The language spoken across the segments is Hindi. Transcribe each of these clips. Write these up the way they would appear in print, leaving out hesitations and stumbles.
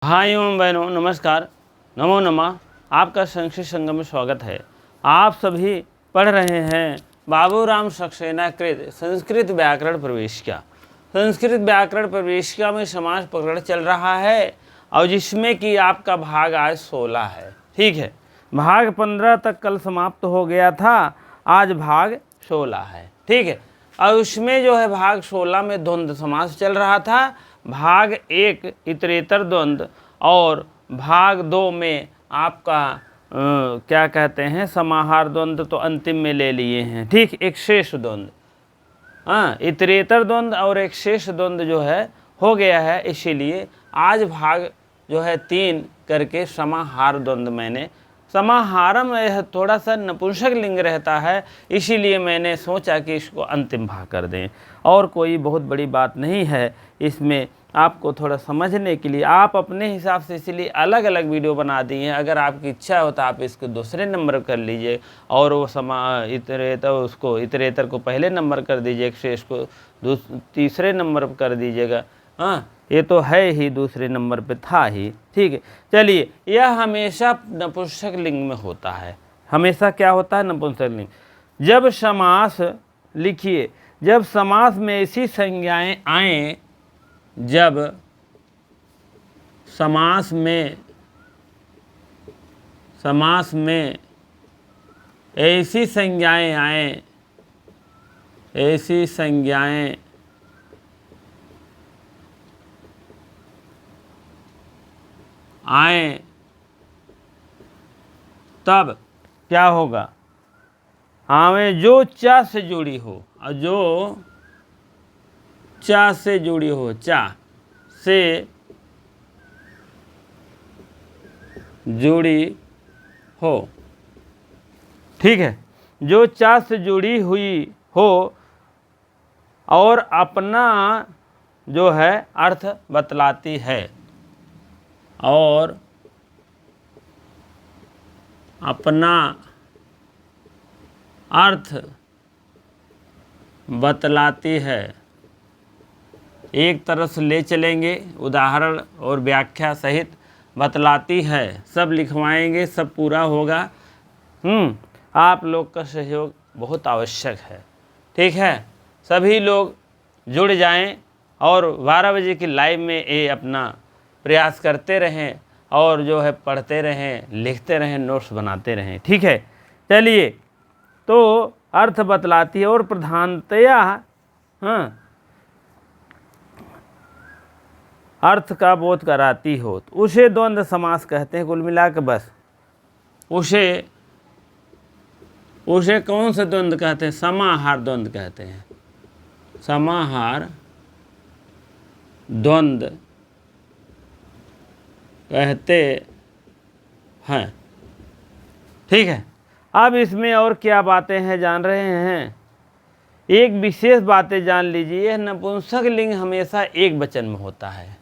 भाइयों बहनों नमस्कार, नमो नमः। आपका संस्कृत संगम में स्वागत है। आप सभी पढ़ रहे हैं बाबूराम सक्सेना कृत संस्कृत व्याकरण प्रवेशिका। संस्कृत व्याकरण प्रवेशिका में समास प्रकरण चल रहा है और जिसमें कि आपका भाग आज 16 है। ठीक है, भाग 15 तक कल समाप्त हो गया था, आज भाग 16 है। ठीक है, और उसमें जो है भाग 16 में द्वंद्व समास चल रहा था। भाग 1 इतरेतर द्वंद्व और भाग 2 में आपका क्या कहते हैं समाहार द्वंद्व तो अंतिम में ले लिए हैं। ठीक, एक शेष द्वंद्व, हाँ, इतरेतर द्वंद्व और एक शेष द्वंद्व जो है हो गया है। इसीलिए आज भाग जो है 3 करके समाहार द्वंद्व मैंने समाहारम यह थोड़ा सा नपुंसक लिंग रहता है, इसीलिए मैंने सोचा कि इसको अंतिम भाग कर दें। और कोई बहुत बड़ी बात नहीं है इसमें, आपको थोड़ा समझने के लिए आप अपने हिसाब से इसलिए अलग अलग वीडियो बना दिए हैं। अगर आपकी इच्छा हो तो आप इसको दूसरे नंबर कर लीजिए और वो इतरेतर को पहले नंबर कर दीजिए, शेष को तीसरे नंबर पर कर दीजिएगा। हाँ, ये तो है ही, दूसरे नंबर पे था ही। ठीक है, चलिए, यह हमेशा नपुंसक लिंग में होता है। हमेशा क्या होता है? नपुंसक लिंग। जब समास लिखिए, जब समास में ऐसी संज्ञाएं आए, जब समास में ऐसी संज्ञाएं आए, ऐसी संज्ञाएं आए, तब क्या होगा? हमें जो चा से जुड़ी हो, और जो चा से जुड़ी हो, चा से जुड़ी हो, ठीक है, जो चा से जुड़ी हुई हो और अपना जो है अर्थ बतलाती है, और अपना अर्थ बतलाती है। एक तरफ से ले चलेंगे, उदाहरण और व्याख्या सहित बतलाती है, सब लिखवाएंगे, सब पूरा होगा। आप लोग का सहयोग बहुत आवश्यक है। ठीक है, सभी लोग जुड़ जाएं और 12 बजे की लाइव में ये अपना प्रयास करते रहें और जो है पढ़ते रहें, लिखते रहें, नोट्स बनाते रहें। ठीक है, चलिए, तो अर्थ बतलाती है और प्रधानतया अर्थ का बोध कराती हो, तो उसे द्वंद्व समास कहते हैं। कुल मिला के बस उसे कौन से द्वंद्व कहते हैं? समाहार द्वंद्व कहते हैं। समाहार द्वंद्व कहते हैं। ठीक है, अब इसमें और क्या बातें हैं जान रहे हैं? एक विशेष बातें जान लीजिए, यह नपुंसक लिंग हमेशा एक वचन में होता है।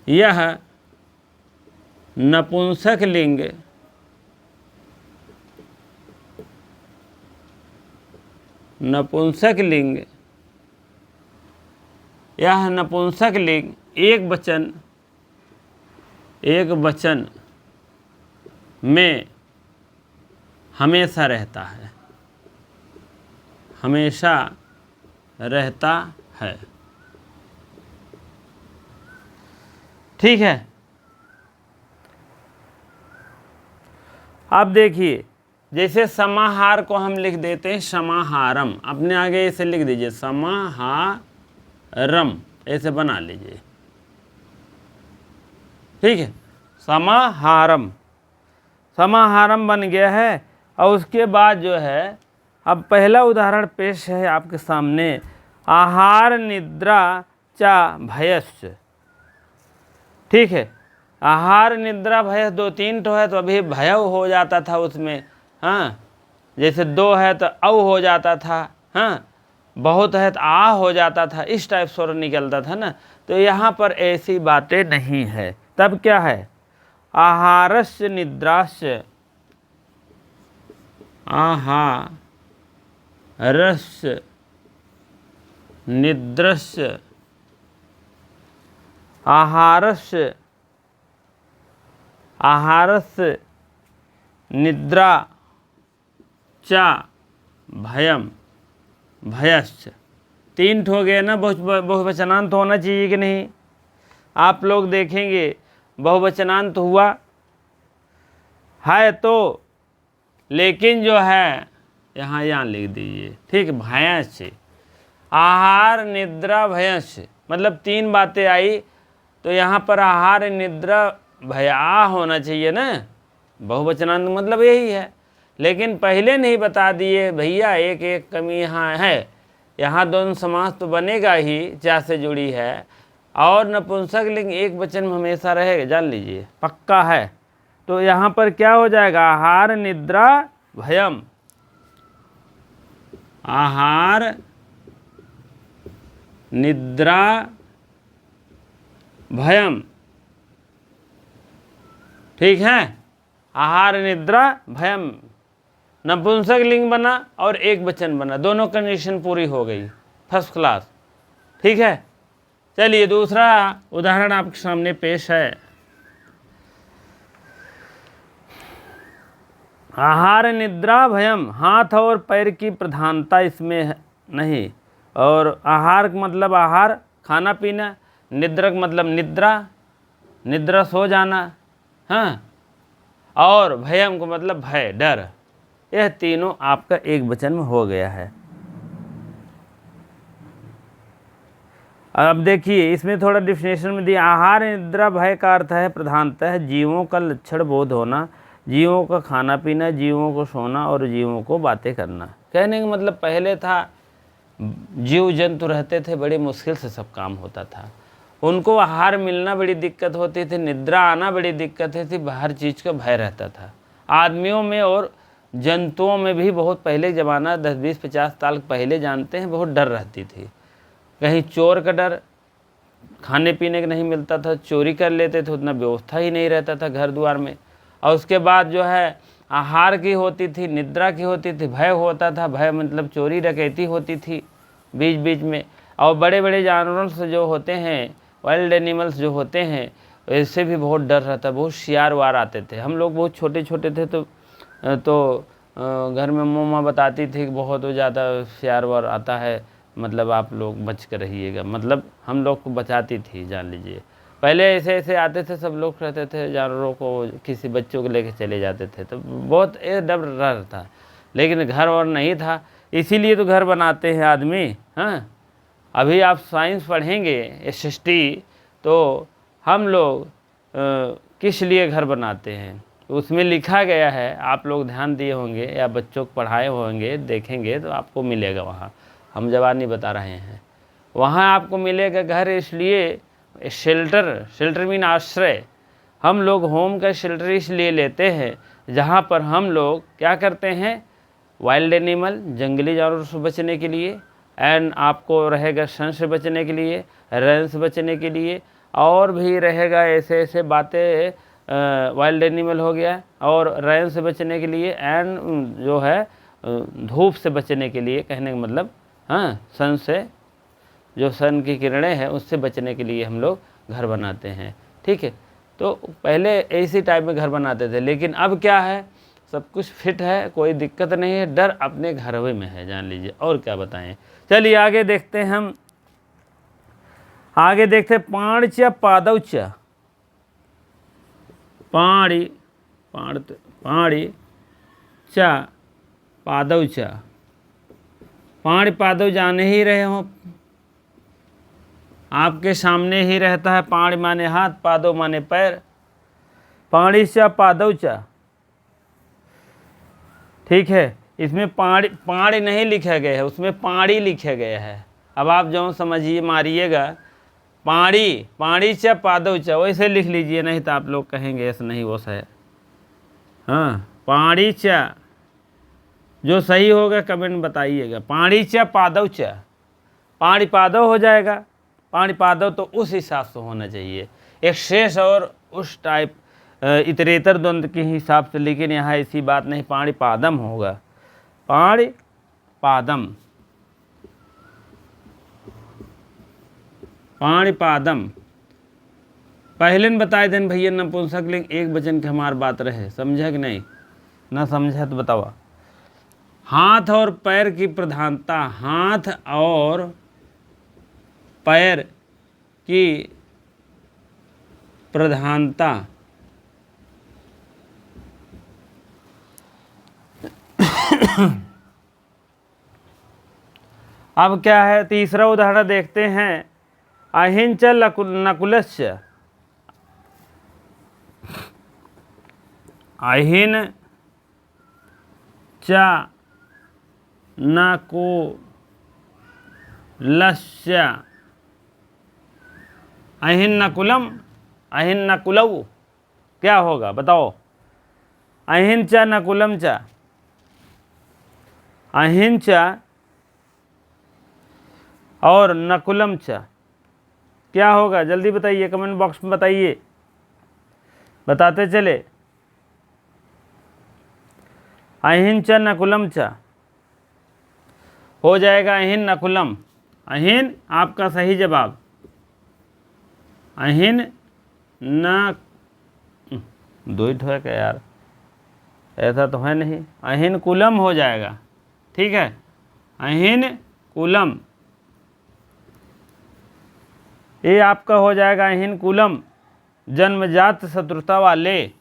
यह नपुंसक लिंग यह नपुंसक लिंग एक वचन में हमेशा रहता है, हमेशा रहता है। ठीक है, अब देखिए, जैसे समाहार को हम लिख देते हैं समाहारम, अपने आगे ऐसे लिख दीजिए समाहारम, ऐसे बना लीजिए। ठीक है, समाहारम बन गया है। और उसके बाद जो है, अब पहला उदाहरण पेश है आपके सामने, आहार निद्रा चा भयश्च। ठीक है, आहार निद्रा भय 2-3 तो है तो अभी भय हो जाता था उसमें। हाँ, जैसे 2 है तो औ हो जाता था, हाँ, बहुत है तो आ हो जाता था, इस टाइप स्वर निकलता था ना। तो यहाँ पर ऐसी बातें नहीं है। तब क्या है? आहारस्य निद्रास्य, आहारस्य निद्रस्य, आहारस्य आहारस्य निद्रा चा भयम भयश्च। 3 ठो गए ना, बहुवचनांत होना चाहिए कि नहीं? आप लोग देखेंगे बहुवचनांत हुआ है तो, लेकिन जो है यहाँ लिख दीजिए, ठीक। भयश्च, आहार निद्रा भयश्च, मतलब 3 बातें आई, तो यहाँ पर आहार निद्रा भया होना चाहिए ना, बहुवचनांत मतलब यही है। लेकिन पहले नहीं बता दिए भैया, एक एक कमी यहाँ है। यहाँ द्वंद्व समास तो बनेगा ही, चा से जुड़ी है, और नपुंसक लिंग एक वचन में हमेशा रहेगा, जान लीजिए, पक्का है। तो यहाँ पर क्या हो जाएगा? आहार निद्रा भयम, आहार निद्रा भयम, ठीक है। आहार निद्रा भयम नपुंसक लिंग बना और एक वचन बना, दोनों कंडीशन पूरी हो गई, फर्स्ट क्लास, ठीक है। चलिए दूसरा उदाहरण आपके सामने पेश है। आहार निद्रा भयम, हाथ और पैर की प्रधानता इसमें नहीं, और आहार का मतलब आहार खाना पीना, निद्रक मतलब निद्रा, निद्रा सो जाना, हाँ, और भयम को मतलब भय डर। यह तीनों आपका एक वचन में हो गया है। अब देखिए इसमें थोड़ा डिफिनेशन में दिया, आहार निद्रा भय का अर्थ है प्रधानतः जीवों का लक्षण बोध होना, जीवों का खाना पीना, जीवों को सोना और जीवों को बातें करना। कहने का मतलब पहले था जीव जंतु रहते थे, बड़ी मुश्किल से सब काम होता था, उनको आहार मिलना बड़ी दिक्कत होती थी, निद्रा आना बड़ी दिक्कत थी, हर चीज़ का भय रहता था। आदमियों में और जंतुओं में भी बहुत पहले ज़माना 10-20-50 साल पहले जानते हैं, बहुत डर रहती थी। कहीं चोर का डर, खाने पीने का नहीं मिलता था, चोरी कर लेते थे, उतना व्यवस्था ही नहीं रहता था घर द्वार में। और उसके बाद जो है आहार की होती थी, निद्रा की होती थी, भय होता था, भय मतलब चोरी डकैती होती थी बीच बीच में। और बड़े बड़े जानवरों से जो होते हैं, वाइल्ड एनिमल्स जो होते हैं, इससे भी बहुत डर रहता। बहुत शियार वार आते थे, हम लोग बहुत छोटे छोटे थे तो घर में मम्मा बताती थी कि बहुत ज़्यादा शियार वार आता है, मतलब आप लोग बच कर रहिएगा, मतलब हम लोग को बचाती थी, जान लीजिए। पहले ऐसे ऐसे आते थे, सब लोग रहते थे, जानवरों को किसी बच्चों को लेके चले जाते थे, तो बहुत डर था। लेकिन घर और नहीं था, इसीलिए तो घर बनाते हैं आदमी। हाँ, अभी आप साइंस पढ़ेंगे SST, तो हम लोग किस लिए घर बनाते हैं उसमें लिखा गया है, आप लोग ध्यान दिए होंगे या बच्चों को पढ़ाए होंगे, देखेंगे तो आपको मिलेगा वहाँ, हम जवाब नहीं बता रहे हैं, वहाँ आपको मिलेगा घर इसलिए शेल्टर मीन आश्रय। हम लोग होम का शेल्टर इसलिए लेते हैं जहाँ पर हम लोग क्या करते हैं, वाइल्ड एनिमल जंगली जानवरों से बचने के लिए, एंड आपको रहेगा सन से बचने के लिए, रेन से बचने के लिए, और भी रहेगा ऐसे ऐसे बातें, वाइल्ड एनिमल हो गया, और रेन से बचने के लिए, एंड जो है धूप से बचने के लिए, कहने का मतलब हाँ, सन से, जो सन की किरणें हैं उससे बचने के लिए हम लोग घर बनाते हैं, ठीक है। तो पहले इसी टाइप में घर बनाते थे, लेकिन अब क्या है, सब कुछ फिट है, कोई दिक्कत नहीं है, डर अपने घर में है, जान लीजिए। और क्या बताएं, चलिए आगे देखते हैं हम, आगे देखते हैं पाणच पादौच, पाणी पाणी च पादौच, पाणी पादौ जाने ही रहे हो, आपके सामने ही रहता है। पाणी माने हाथ, पादौ माने पैर, पाणी च पादौ च, ठीक है। इसमें पाणी नहीं लिखा गया है, उसमें पाणी लिखा गया है। अब आप जो समझिए मारिएगा, पाणी च पादौ च, वैसे लिख लीजिए, नहीं तो आप लोग कहेंगे ऐसा नहीं वो है। हाँ, पाणी च, जो सही होगा कमेंट बताइएगा। पाणी च पादौ च, पाणी पादौ हो जाएगा, पाणी पादौ तो उस हिसाब से होना चाहिए, एक शेष और उस टाइप इतरेतर द्वंद्व के हिसाब से, लेकिन यहाँ ऐसी बात नहीं, पाणी पादम होगा, पाणी पादम, पाणी पादम, पहले न बताए देन भैया नपुंसकलिंग एक वचन के हमार बात रहे, समझा कि नहीं? ना समझा तो बताओ। हाथ और पैर की प्रधानता, हाथ और पैर की प्रधानता। अब क्या है, तीसरा उदाहरण देखते हैं। अहिंच नकुलस्य, अहिन च नकुलस्य, अहिन नकुलम, अहिन नकुलऊ, क्या होगा बताओ? अहिन च नकुलम च, अहिन च और नकुलम च क्या होगा? जल्दी बताइए, कमेंट बॉक्स में बताइए, बताते चले। अहिन च नकुलम च हो जाएगा अहिन नकुलम। अहिन आपका सही जवाब। अहिन न, दो ही है क्या यार, ऐसा तो है नहीं। अहिन कुलम हो जाएगा, ठीक है, अहिन कुलम, ये आपका हो जाएगा अहिन कुलम। जन्मजात शत्रुता वाले,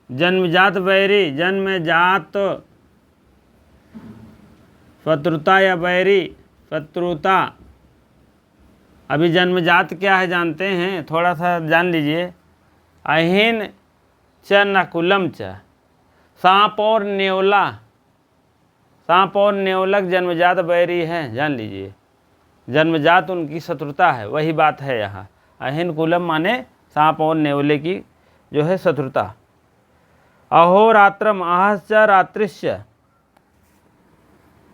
जन्मजात बैरी, जन्मजात शत्रुता या बैरी, शत्रुता। अभी जन्मजात क्या है जानते हैं, थोड़ा सा जान लीजिए। अहिन च नकुलम च, सांप और नेवला, सांप और नेवलक जन्मजात बैरी हैं, जान लीजिए, जन्मजात उनकी शत्रुता है, वही बात है यहाँ। अहिन कुलम माने सांप और नेवले की जो है शत्रुता। अहोरात्रम, आहस्य रात्रिश्य,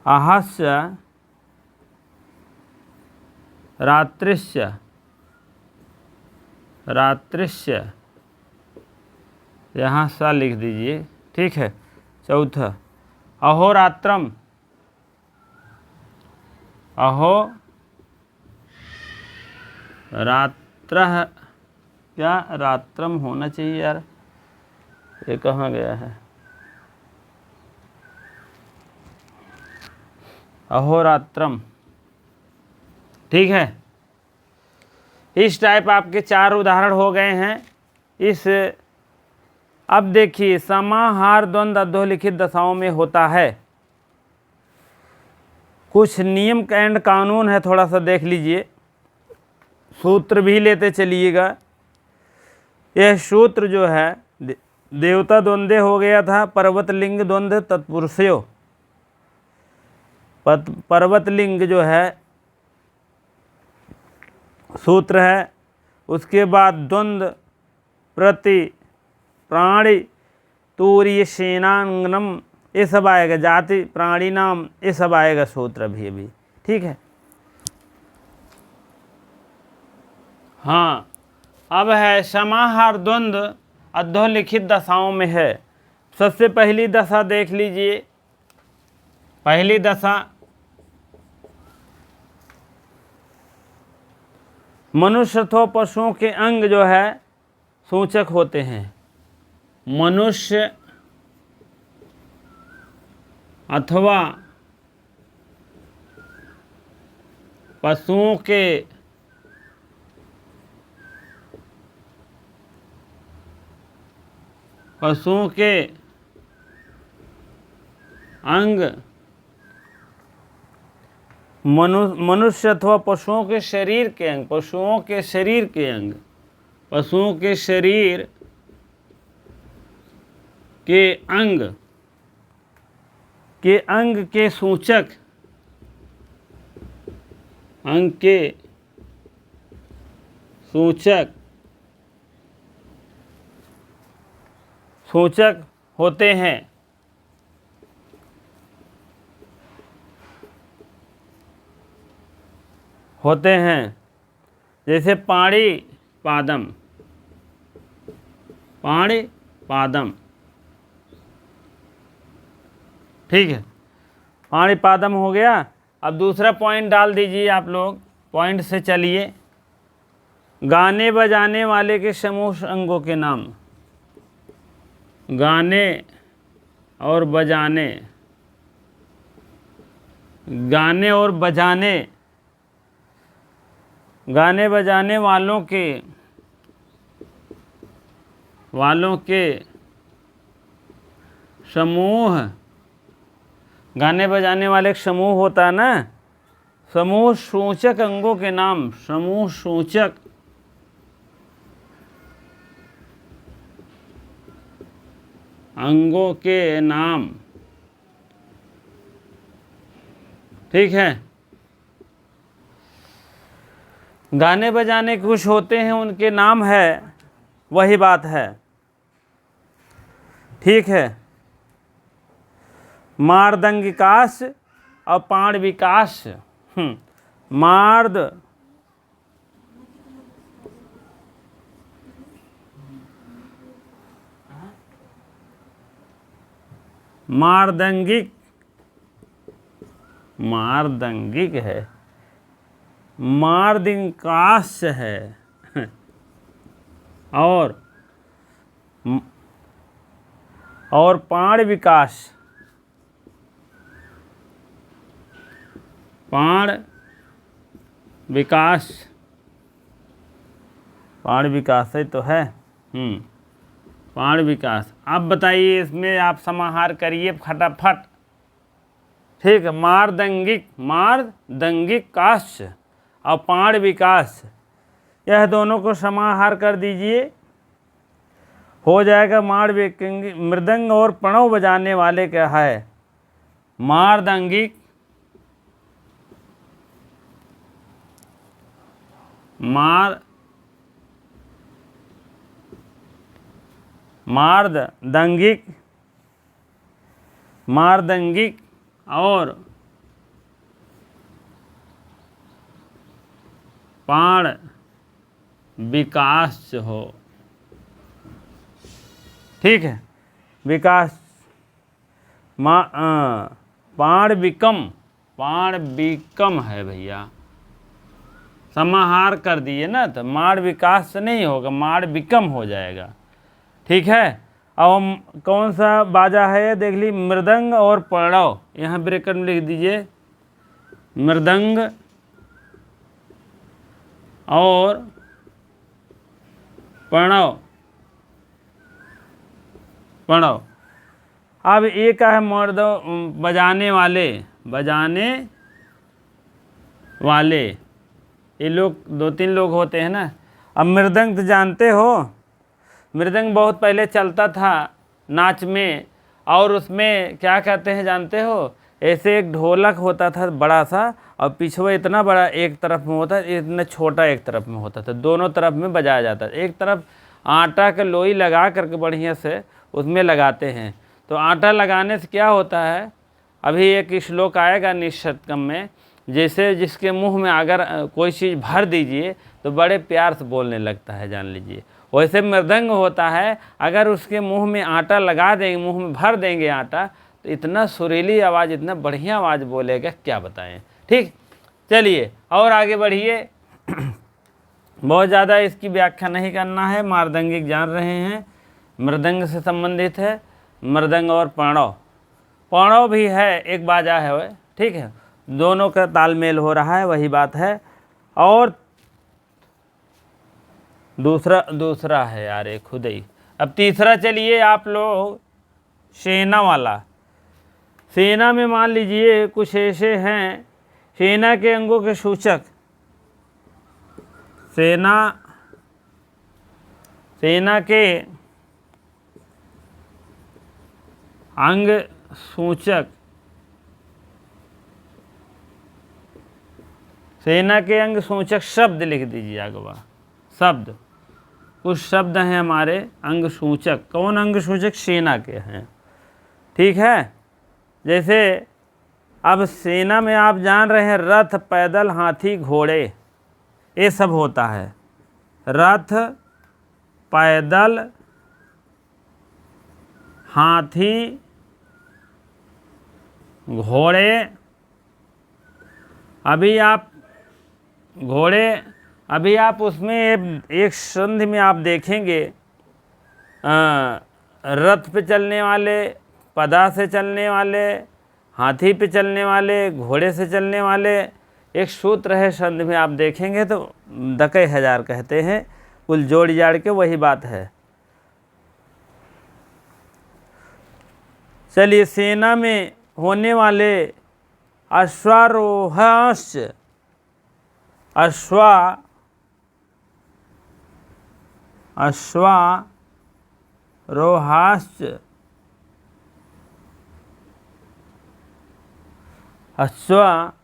आहस्य रात्रिश्य, रात्रिश्य, यहाँ सा लिख दीजिए, ठीक है। चौथा अहोरात्रम, अहो रात्र, क्या रात्रम होना चाहिए यार, ये कहाँ गया है? अहोरात्रम, ठीक है। इस टाइप आपके 4 उदाहरण हो गए हैं। इस अब देखिए, समाहार द्वंद्व अधोलिखित दशाओं में होता है। कुछ नियम एंड कानून है, थोड़ा सा देख लीजिए, सूत्र भी लेते चलिएगा। यह सूत्र जो है देवता द्वंद्व हो गया था, पर्वत लिंग द्वंद्व तत्पुरुषयो, पर्वत लिंग जो है सूत्र है। उसके बाद द्वंद्व प्रति प्राणी तूर्य सेनांगनम, ये सब आएगा, जाति प्राणी नाम, ये सब आएगा सूत्र भी, ठीक है। हाँ, अब है समाहार द्वंद्व अधोलिखित दशाओं में है। सबसे पहली दशा देख लीजिए। पहली दशा मनुष्य अथवा पशुओं के अंग जो है सूचक होते हैं। मनुष्य अथवा पशुओं के अंग, मनुष्य अथवा पशुओं के शरीर के अंग, पशुओं के शरीर के अंग, पशुओं के शरीर के अंग के सूचक, अंग के सूचक होते हैं। जैसे पाणी पादम, पाणी पादम, ठीक है, पाणी पादम हो गया। अब दूसरा पॉइंट डाल दीजिए आप लोग, पॉइंट से चलिए। गाने बजाने वाले के समूह अंगों के नाम। गाने और बजाने, गाने और बजाने, गाने बजाने वालों के समूह, गाने बजाने वाले एक समूह होता है ना, समूह सूचक अंगों के नाम। समूह सूचक अंगों के नाम, ठीक है। गाने बजाने कुछ होते हैं, उनके नाम है, वही बात है, ठीक है। मार्दंगिकाश और पाणविकाश। मार्दंगिक, मार्दंगिक है, मार्दंगिकाश है, और पाण विकास, पाण विकास, पाण विकास ही तो है। पाण विकास। अब बताइए, इसमें आप समाहार करिए फटाफट, ठीक है। मार्दंगिक, मार्दंगिक काश और पाण विकास, यह दोनों को समाहार कर दीजिए, हो जाएगा मृदंग और प्रणव बजाने वाले क्या है। मार्दंगिक, मार्दंगिक, मार्दंगिक और पाण विकास हो, ठीक है। विकास, पाण विकम है भैया, समाहार कर दिए ना, तो माण विकास से नहीं होगा, माण विकम हो जाएगा, ठीक है। अब हम कौन सा बाजा है देख ली, मृदंग और प्रणव, यहाँ ब्रैकेट में लिख दीजिए, मृदंग और प्रणव, प्रणव। अब एक है मर्द बजाने वाले, ये लोग 2-3 लोग होते हैं ना। अब मृदंग तो जानते हो, मृदंग बहुत पहले चलता था नाच में, और उसमें क्या कहते हैं जानते हो, ऐसे एक ढोलक होता था बड़ा सा, और पिछवा इतना बड़ा एक तरफ में होता, इतना छोटा एक तरफ में होता था, दोनों तरफ में बजाया जाता था। एक तरफ आटा का लोई लगा करके बढ़िया से उसमें लगाते हैं। तो आटा लगाने से क्या होता है, अभी एक श्लोक आएगा निषदकम में, जैसे जिसके मुंह में अगर कोई चीज़ भर दीजिए तो बड़े प्यार से बोलने लगता है, जान लीजिए। वैसे मृदंग होता है, अगर उसके मुंह में आटा लगा देंगे, मुंह में भर देंगे आटा, तो इतना सुरीली आवाज़, इतना बढ़िया आवाज़ बोलेगा, क्या बताएं, ठीक। चलिए और आगे बढ़िए। बहुत ज़्यादा इसकी व्याख्या नहीं करना है, मार्दंगिक जान रहे हैं, मृदंग से संबंधित है, मृदंग और प्रणव। प्रणव भी है, एक बाजा है वह, ठीक है, दोनों का तालमेल हो रहा है, वही बात है। और दूसरा है यार ये खुद ही। अब तीसरा चलिए आप लोग, सेना वाला। सेना में मान लीजिए कुछ ऐसे हैं, सेना के अंगों के सूचक, सेना के अंग सूचक, सेना के अंग सूचक शब्द लिख दीजिए अगवा, शब्द, कुछ शब्द हैं हमारे अंग सूचक। कौन अंग सूचक? सेना के हैं, ठीक है। जैसे अब सेना में आप जान रहे हैं, रथ, पैदल, हाथी, घोड़े, ये सब होता है। रथ, पैदल, हाथी, घोड़े। अभी आप घोड़े अभी आप उसमें एक संधि में आप देखेंगे रथ पे चलने वाले, पदा से चलने वाले, हाथी पे चलने वाले, घोड़े से चलने वाले, एक सूत्र है संधि में आप देखेंगे तो दकई हजार कहते हैं, कुल जोड़ जाड़ के वही बात है। चलिए, सेना में होने वाले अश्वारोहश्च, अश्वारोहाश्च, अश्वारोहाश्च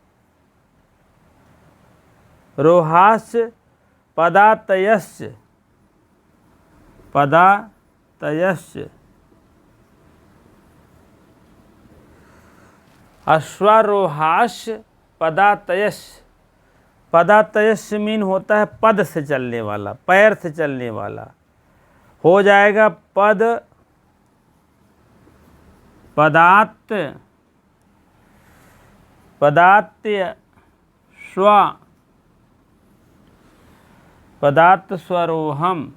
पदातयश्च, पदातयश्च, अश्वारोहाश्च पदातयश्च। पदातयश्च मीन होता है पद से चलने वाला, पैर से चलने वाला। हो जाएगा पद, पदात, पदात्य स्व, पदात स्वरोहम।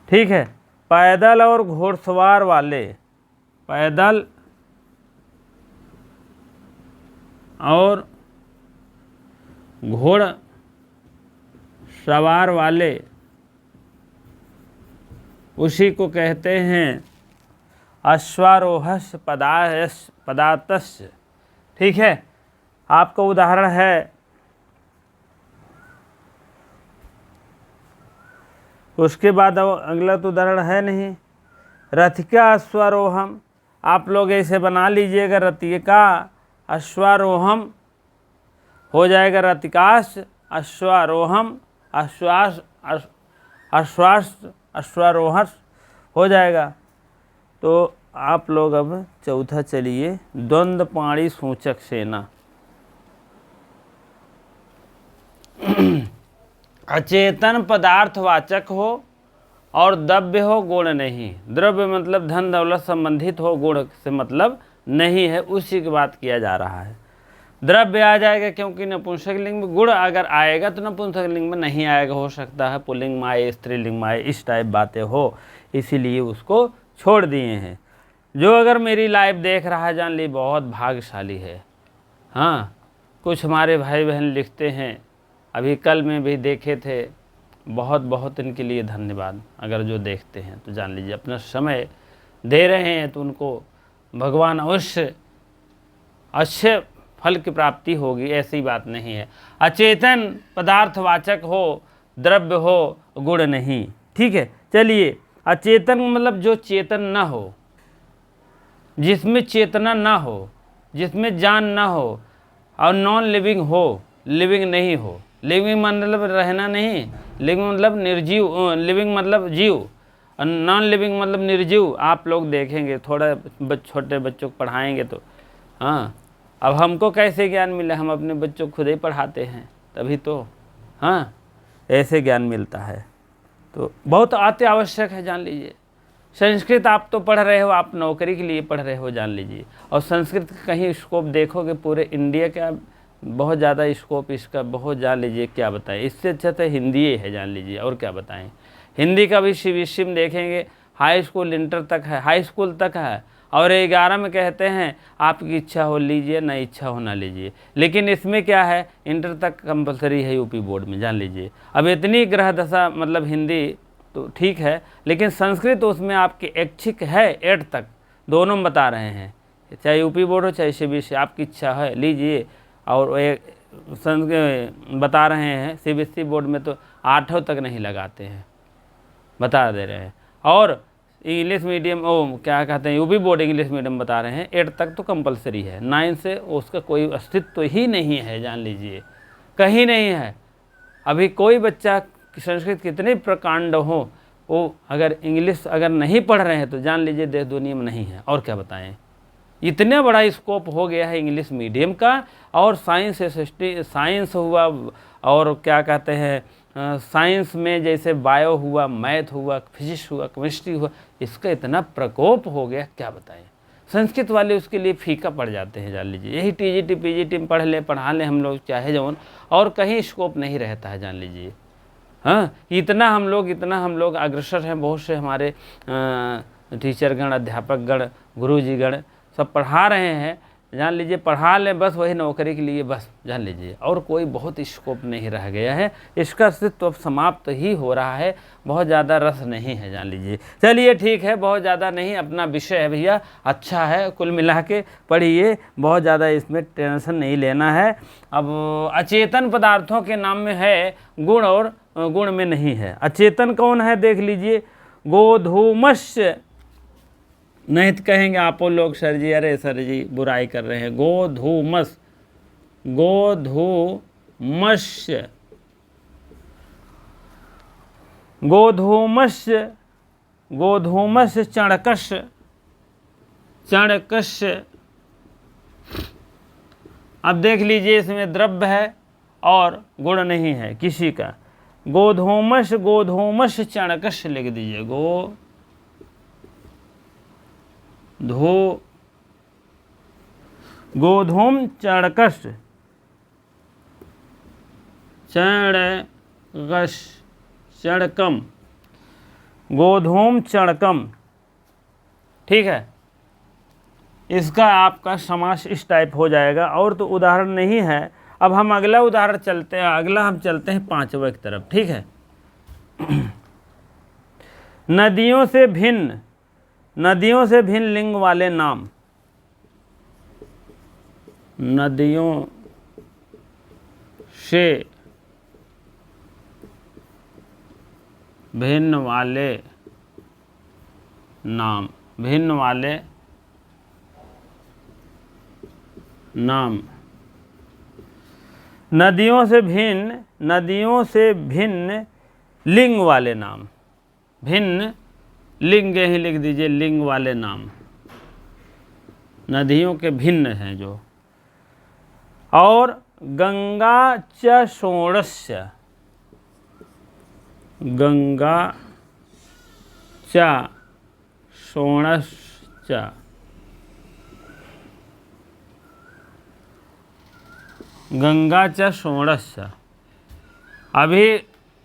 ठीक है। पैदल और घोड़सवार वाले, पैदल और घोड़ सवार वाले, उसी को कहते हैं अश्वारोहस्य पदातस्य। ठीक है। आपका उदाहरण है, उसके बाद अगला तो उदाहरण है नहीं। रथिका अश्वारोहम, आप लोग ऐसे बना लीजिएगा, रथिका अश्वारोहम हो जाएगा रथिकाश अश्वारोहम, अश्वारोहस हो जाएगा। तो आप लोग अब चौथा चलिए, द्वंद्व पाणी सूचक सेना। अचेतन पदार्थवाचक हो और द्रव्य हो, गुण नहीं। द्रव्य मतलब धन दौलत संबंधित हो, गुण से मतलब नहीं है, उसी की बात किया जा रहा है। द्रव्य आ जाएगा क्योंकि नपुंसक लिंग में, गुण अगर आएगा तो नपुंसक लिंग में नहीं आएगा, हो सकता है पुल्लिंग में आए, स्त्रीलिंग में आए, इस टाइप बातें हो, इसीलिए उसको छोड़ दिए हैं। जो अगर मेरी लाइव देख रहा है, जान ली बहुत भाग्यशाली है। हाँ, कुछ हमारे भाई बहन लिखते हैं, अभी कल में भी देखे थे, बहुत बहुत इनके लिए धन्यवाद। अगर जो देखते हैं तो जान लीजिए अपना समय दे रहे हैं तो उनको भगवान अवश्य अच्छे फल की प्राप्ति होगी, ऐसी बात नहीं है। अचेतन पदार्थवाचक हो, द्रव्य हो, गुण नहीं। ठीक है। चलिए, अचेतन मतलब जो चेतन न हो, जिसमें चेतना ना हो, जिसमें जान ना हो, और नॉन लिविंग हो, लिविंग नहीं हो। लिविंग मतलब रहना नहीं, लिविंग मतलब निर्जीव, लिविंग मतलब जीव, नॉन लिविंग मतलब निर्जीव। आप लोग देखेंगे, थोड़ा छोटे बच्चों को पढ़ाएंगे तो हाँ, अब हमको कैसे ज्ञान मिला, हम अपने बच्चों को खुद ही पढ़ाते हैं, तभी तो हाँ ऐसे ज्ञान मिलता है। तो बहुत अति आवश्यक है, जान लीजिए। संस्कृत आप तो पढ़ रहे हो, आप नौकरी के लिए पढ़ रहे हो, जान लीजिए। और संस्कृत का कहीं स्कोप देखोगे, पूरे इंडिया का बहुत ज़्यादा स्कोप इसका, बहुत, जान लीजिए क्या बताएं। इससे अच्छा तो हिंदी ही है, जान लीजिए, और क्या बताएं। हिंदी का भी CBSE में देखेंगे, हाई स्कूल इंटर तक है, हाई स्कूल तक है, और 11 में कहते हैं आपकी इच्छा हो लीजिए, ना इच्छा हो ना लीजिए। लेकिन इसमें क्या है, इंटर तक कंपलसरी है यूपी बोर्ड में, जान लीजिए। अब इतनी ग्रह दशा, मतलब हिंदी तो ठीक है, लेकिन संस्कृत उसमें आपकी ऐच्छिक है, 8 तक दोनों में बता रहे हैं, चाहे यूपी बोर्ड हो चाहे CBSE, आपकी इच्छा है लीजिए। और एक बता रहे हैं CBSE बोर्ड में तो 8 तक नहीं लगाते हैं, बता दे रहे हैं। और इंग्लिश मीडियम, क्या कहते हैं, यूपी बोर्ड इंग्लिश मीडियम बता रहे हैं 8 तक तो कंपलसरी है, 9 से उसका कोई अस्तित्व ही नहीं है, जान लीजिए, कहीं नहीं है। अभी कोई बच्चा संस्कृत कितने प्रकांड हो, वो अगर इंग्लिश अगर नहीं पढ़ रहे हैं तो जान लीजिए देश दुनिया में नहीं है। और क्या बताएं, इतना बड़ा स्कोप हो गया है इंग्लिश मीडियम का। और साइंस हुआ, और क्या कहते हैं, साइंस में जैसे बायो हुआ, मैथ हुआ, फिजिक्स हुआ, केमिस्ट्री हुआ, इसका इतना प्रकोप हो गया, क्या बताएं। संस्कृत वाले उसके लिए फीका पड़ जाते हैं, जान लीजिए। यही टीजीटी पीजीटी में पढ़ा लें हम लोग चाहे जौन, और कहीं स्कोप नहीं रहता है, जान लीजिए। हाँ, इतना हम लोग अग्रसर हैं। बहुत से हमारे टीचरगण, अध्यापकगण, गुरुजीगण सब पढ़ा रहे हैं, जान लीजिए। पढ़ा लें बस वही नौकरी के लिए, बस जान लीजिए, और कोई बहुत स्कोप नहीं रह गया है। इसका अस्तित्व अब समाप्त ही हो रहा है, बहुत ज़्यादा रस नहीं है, जान लीजिए। चलिए ठीक है, बहुत ज़्यादा नहीं, अपना विषय है भैया, अच्छा है, कुल मिला के पढ़िए, बहुत ज़्यादा इसमें टेंशन नहीं लेना है। अब अचेतन पदार्थों के नाम में है गुण और गुण में नहीं है। अचेतन कौन है देख लीजिए, गोधूमस्य, नहीं तो कहेंगे आप लोग सर जी, अरे सर जी बुराई कर रहे हैं। गोधूमस, गोधूमस्य, गोधूमस्य, गोधूमस्य चणकस्य, चणकस्य। अब देख लीजिए, इसमें द्रव्य है और गुण नहीं है किसी का। गोधूमस्य, गोधूमस्य चणकस्य लिख दीजिए। गोधूम चणकस्य, चणकस, चणकम, गोधूम चणकम, ठीक है। इसका आपका समास इस टाइप हो जाएगा, और तो उदाहरण नहीं है। अब हम अगला उदाहरण चलते हैं, हम चलते हैं पांचवा की तरफ, ठीक है। नदियों से भिन्न, नदियों से भिन्न लिंग वाले नाम, नदियों से भिन्न वाले नाम, भिन्न वाले नाम, नदियों से भिन्न, नदियों से भिन्न लिंग वाले नाम, भिन्न लिंग ही लिख दीजिए, लिंग वाले नाम, नदियों के भिन्न हैं जो। और गंगा च षोडस्य, गंगा च षोडस्य, गंगा च षोडस्य। अभी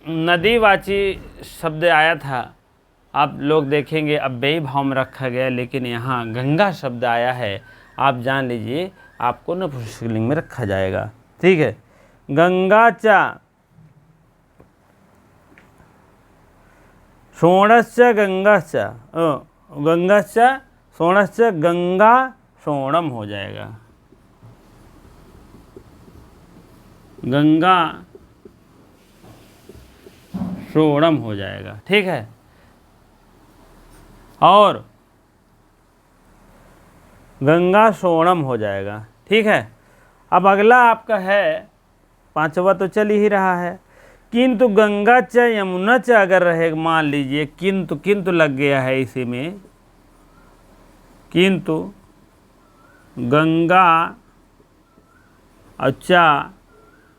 नदीवाची शब्द आया था, आप लोग देखेंगे अव्ययी भाव में रखा गया, लेकिन यहाँ गंगा शब्द आया है, आप जान लीजिए आपको नपुंसकलिंग में रखा जाएगा, ठीक है। गंगा चा षोडस्य, गंगा चा, गंगा चा षोडस्य, गंगा षोणम हो जाएगा, गंगा षोणम हो जाएगा, ठीक है। और गंगा षोणम हो जाएगा, ठीक है। अब अगला आपका है पांचवा, तो चल ही रहा है। किंतु गंगा च यमुना च अगर रहे, मान लीजिए किंतु, किंतु लग गया है इसी में, किंतु गंगा अच्छा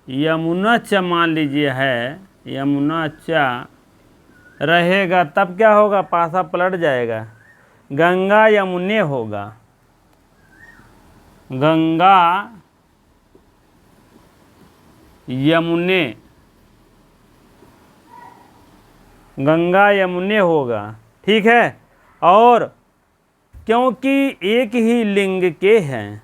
यमुना च मान लीजिए है, यमुना च रहेगा, तब क्या होगा, पासा पलट जाएगा, गंगा यमुने होगा, गंगा यमुने, गंगा यमुने होगा, ठीक है। और क्योंकि एक ही लिंग के हैं,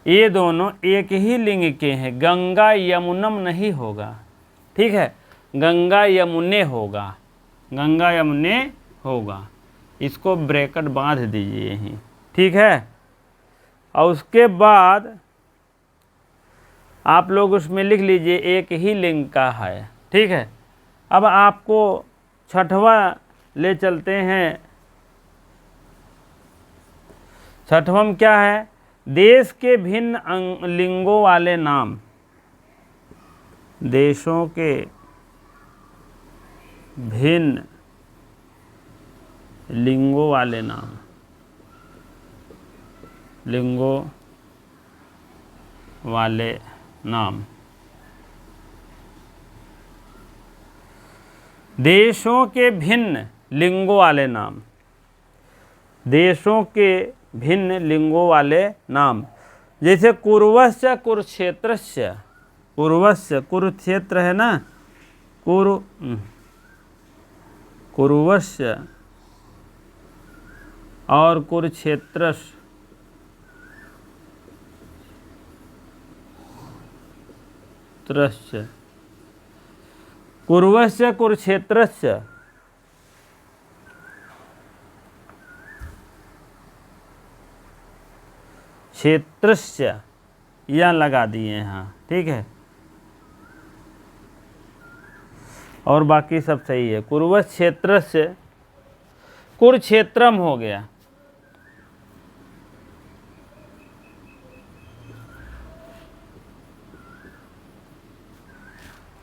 ये दोनों एक ही लिंग के हैं, गंगा यमुनम नहीं होगा, ठीक है, गंगा यमुने होगा, गंगा यमुने होगा। इसको ब्रैकेट बांध दीजिए यहीं, ठीक है। और उसके बाद आप लोग उसमें लिख लीजिए एक ही लिंग का है, ठीक है। अब आपको छठवा ले चलते हैं। छठवां क्या है, देश के भिन्न लिंगों वाले नाम, देशों के भिन्न लिंगों वाले नाम, लिंगों वाले नाम, देशों के भिन्न लिंगों वाले नाम, देशों के भिन्न लिंगों वाले नाम। जैसे कुरुवस्य कुरुक्षेत्रस्य, कुरुवस्य कुरुक्षेत्र है ना, कुरुवस्य और कुरुक्षेत्रस्य, कुरुवस्य कुरुक्षेत्रस्य, क्षेत्रस्य या लगा दिए यहाँ, ठीक है, और बाकी सब सही है। कुरुक्षेत्रस्य, कुरुक्षेत्रम हो गया,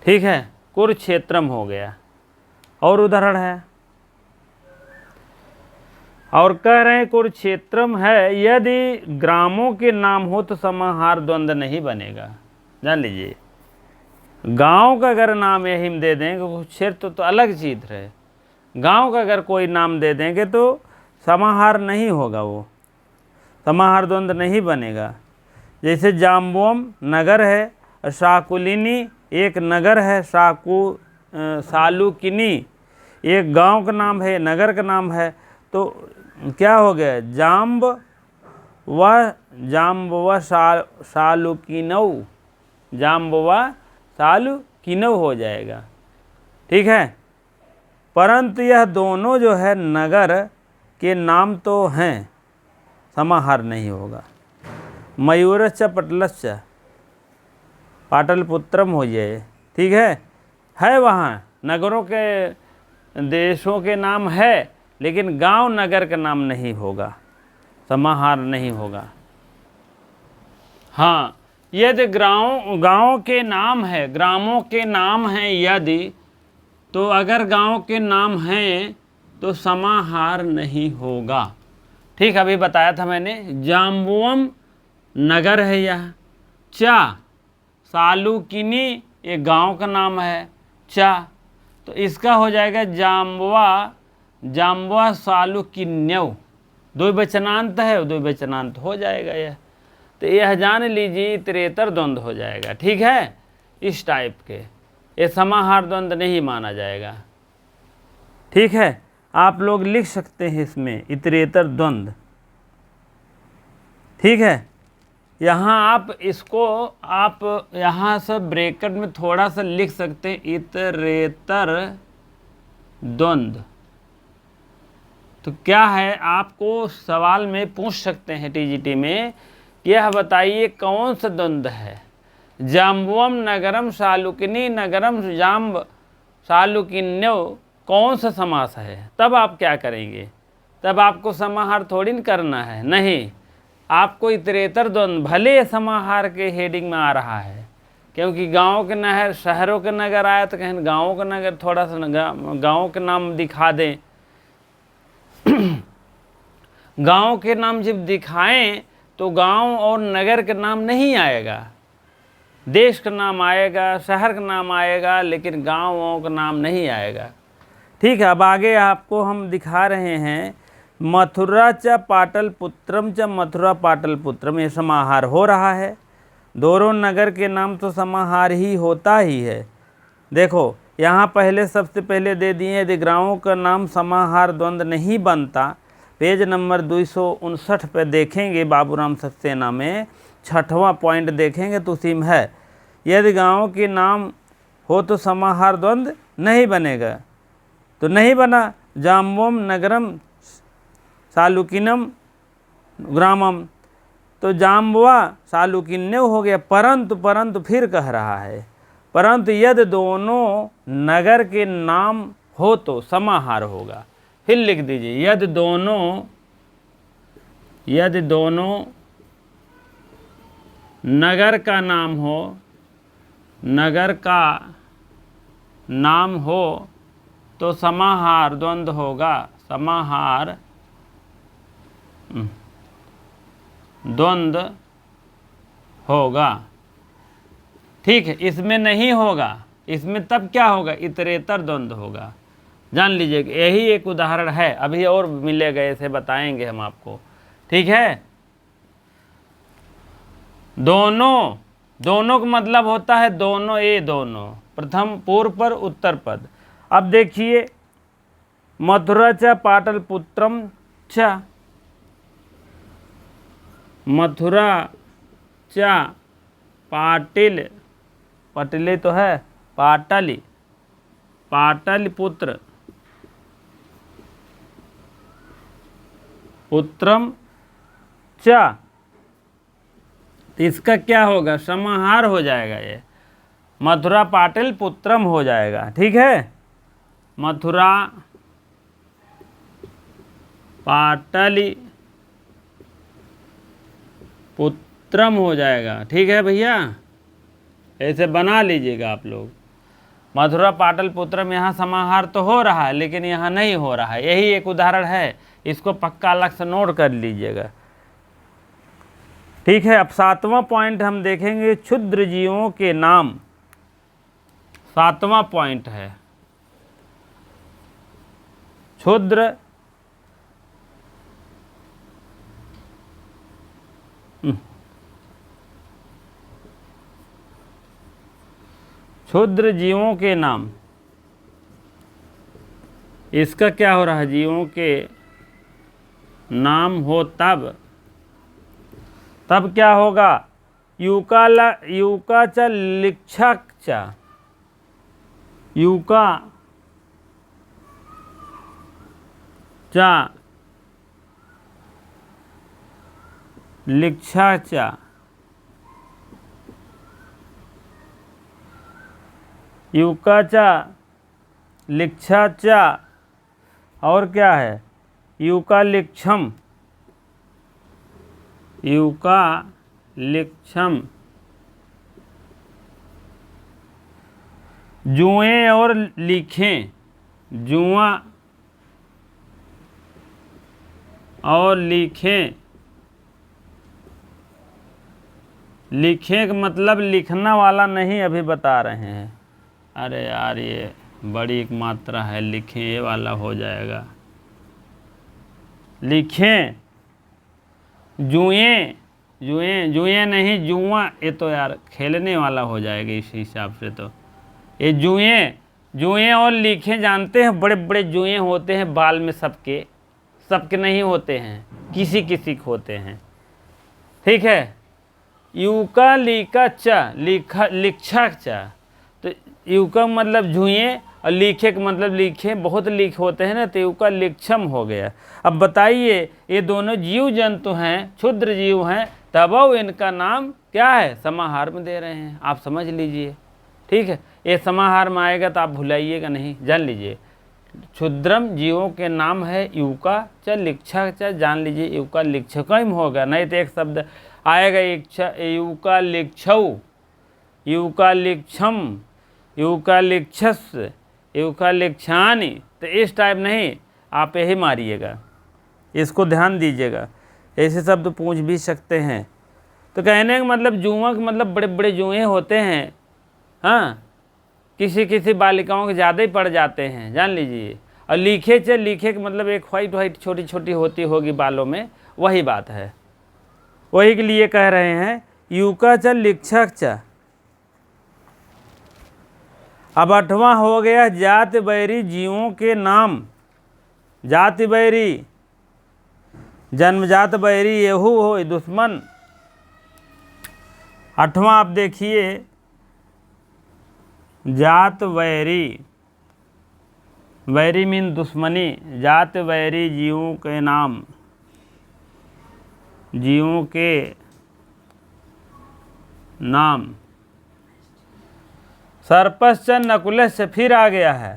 ठीक है, कुरुक्षेत्रम हो गया। और उदाहरण है, और कह रहे हैं कुरुक्षेत्रम है, यदि ग्रामों के नाम हो तो समाहार द्वंद्व नहीं बनेगा। जान लीजिए, गांव का अगर नाम यही हम दे देंगे, कुरुक्षेत्र तो अलग चीज है, गांव का अगर कोई नाम दे देंगे तो समाहार नहीं होगा, वो समाहार द्वंद्व नहीं बनेगा। जैसे जाम्बुवम नगर है, शाकुलिनी एक नगर है, सालुकिनी एक गांव का नाम है, नगर का नाम है, तो क्या हो गया, जाम्ब व सालुकिनौ, जाम्ब व सालुकिनौ हो जाएगा, ठीक है। परंतु यह दोनों जो है नगर के नाम तो हैं, समाहार नहीं होगा। मयूरश्च पटलश्च, पाटलपुत्रम हो जाए, ठीक है वहाँ नगरों के देशों के नाम है, लेकिन गांव नगर का नाम नहीं होगा, समाहार नहीं होगा। हाँ, यदि गांव के नाम है, ग्रामों के नाम हैं यदि, तो अगर गांव के नाम हैं तो समाहार नहीं होगा, ठीक। अभी बताया था मैंने, जाम्बुवम नगर है यह, चा सालुकिनी एक गांव का नाम है, चा, तो इसका हो जाएगा जाम्बवा सालुकिन्यौ, द्विवचनांत है, द्विवचनांत हो जाएगा यह। तो यह जान लीजिए इतरेतर द्वंद्व हो जाएगा, ठीक है, इस टाइप के, ये समाहार द्वंद्व नहीं माना जाएगा, ठीक है। आप लोग लिख सकते हैं इसमें इतरेतर द्वंद्व, ठीक है। यहाँ आप इसको आप यहाँ से ब्रैकेट में थोड़ा सा लिख सकते हैं, इतरेतर द्वंद्व। तो क्या है, आपको सवाल में पूछ सकते हैं टीजीटी में, यह बताइए कौन सा द्वंद्व है, जाम्बुवम नगरम सालुकिनी नगरम जाम्ब सालुकिन्यो, कौन सा समास है। तब आप क्या करेंगे, तब आपको समाहार थोड़ी न करना है, नहीं, आपको इतरेतर द्वंद्व, भले समाहार के हेडिंग में आ रहा है, क्योंकि गांव के नहर शहरों के नगर आया तो कहीं गांवों का नगर, थोड़ा सा गांव के नाम दिखा दें गांव के नाम जब दिखाएं तो गांव और नगर का नाम नहीं आएगा, देश का नाम आएगा, शहर का नाम आएगा, लेकिन गाँवों का नाम नहीं आएगा, ठीक है। अब आगे आपको हम दिखा रहे हैं, मथुरा च पाटलपुत्रम च मथुरा पाटलपुत्रम, ये समाहार हो रहा है, दोनों नगर के नाम तो समाहार ही होता ही है। देखो यहाँ पहले सबसे पहले दे दिए, यदि ग्रामों का नाम समाहार द्वंद्व नहीं बनता, पेज नंबर 259 पे देखेंगे बाबूराम सक्सेना में, 6वां पॉइंट देखेंगे तो उसी में है, यदि गाँव के नाम हो तो समाहार द्वंद्व नहीं बनेगा, तो नहीं बना, जाम्बुवम नगरम सालुकिनम ग्रामम, तो जाम्बवा सालुकिन्यो हो गया। परंतु फिर कह रहा है, परंतु यदि दोनों नगर के नाम हो तो समाहार होगा। फिर लिख दीजिए, यदि दोनों नगर का नाम हो, नगर का नाम हो तो समाहार द्वंद्व होगा, समाहार द्वंद्व होगा, ठीक है। इसमें नहीं होगा, इसमें तब क्या होगा, इतरेतर द्वंद्व होगा। जान लीजिए यही एक उदाहरण है, अभी और मिलेगा, ऐसे बताएंगे हम आपको, ठीक है। दोनों, दोनों का मतलब होता है दोनों, ये दोनों, प्रथम पूर्व पर उत्तर पद। अब देखिए, मथुरा च पाटलिपुत्रम च, मथुरा च पाटिल, पटले तो है, पाटलि, पाटलिपुत्र, पुत्रम च, तो इसका क्या होगा, समाहार हो जाएगा, ये मथुरा पाटिल पुत्रम हो जाएगा। ठीक है, मथुरा पाटलि पुत्रम हो जाएगा। ठीक है भैया, ऐसे बना लीजिएगा आप लोग। मथुरा पाटल पुत्रम, यहाँ समाहार तो हो रहा है लेकिन यहाँ नहीं हो रहा है, यही एक उदाहरण है, इसको पक्का अलग से नोट कर लीजिएगा। ठीक है, अब 7वां पॉइंट हम देखेंगे, क्षुद्र जीवों के नाम। 7वां पॉइंट है क्षुद्र क्षुद्र जीवों के नाम। इसका क्या हो रहा है, जीवों के नाम हो तब क्या होगा, यूका च लिक्षक च, यूका च लिक्षा च, यूका च लिक्षा च, और क्या है, यूका लिक्षम, यूका लिक्षम, जुएं और लिखें, जुआ और लिखें, लिखें का मतलब लिखना वाला नहीं, अभी बता रहे हैं। अरे यार, ये बड़ी एक मात्रा है, लिखें ये वाला हो जाएगा, लिखें, जुएं, जुएं, जुएं नहीं जुआ, ये तो यार खेलने वाला हो जाएगा इस हिसाब से। तो ये जुएं, जुएं और लिखें जानते हैं, बड़े बड़े जुएं होते हैं बाल में, सबके सबके नहीं होते हैं, किसी किसी के होते हैं। ठीक है, यूका लीका च, लिखा लिक्षा च, तो यूका मतलब जुएं और लिखे का मतलब लिखे, बहुत लिख होते हैं ना, तो यूका लिक्षम हो गया। अब बताइए, ये दोनों जीव जंतु हैं, क्षुद्र जीव हैं, तब इनका नाम क्या है, समाहार में दे रहे हैं, आप समझ लीजिए। ठीक है, ये समाहार में आएगा तो आप भुलाइएगा नहीं, जान लीजिए। क्षुद्रम जीवों के नाम है यूका च लिक्षा च, जान लीजिए यूका लिक्षकम होगा, नहीं तो एक शब्द आएगा यूका लिक्षौ, यूका लिक्षम, यूका लिक्षस, यूका लिक्षानी, तो इस टाइप नहीं, आप यही मारिएगा, इसको ध्यान दीजिएगा। ऐसे शब्द पूछ भी सकते हैं। तो कहने का मतलब जुआ का मतलब बड़े बड़े जुए होते हैं, हाँ, किसी किसी बालिकाओं के ज़्यादा ही पड़ जाते हैं, जान लीजिए। और लिखे च, लिखे का मतलब एक वाइट वाइट छोटी छोटी होती होगी बालों में, वही बात है, वही के लिए कह रहे हैं यूका च लिक्षक च। अब 8वां हो गया जाति बैरी जीवों के नाम। जाति बैरी, जन्मजात बैरी येहू हो दुश्मन। 8वां आप देखिए, जात वैरी, वैरी मीन दुश्मनी, जात वैरी जीवों के नाम, जीवों के नाम। सर्पश्च नकुलश्च, फिर आ गया है,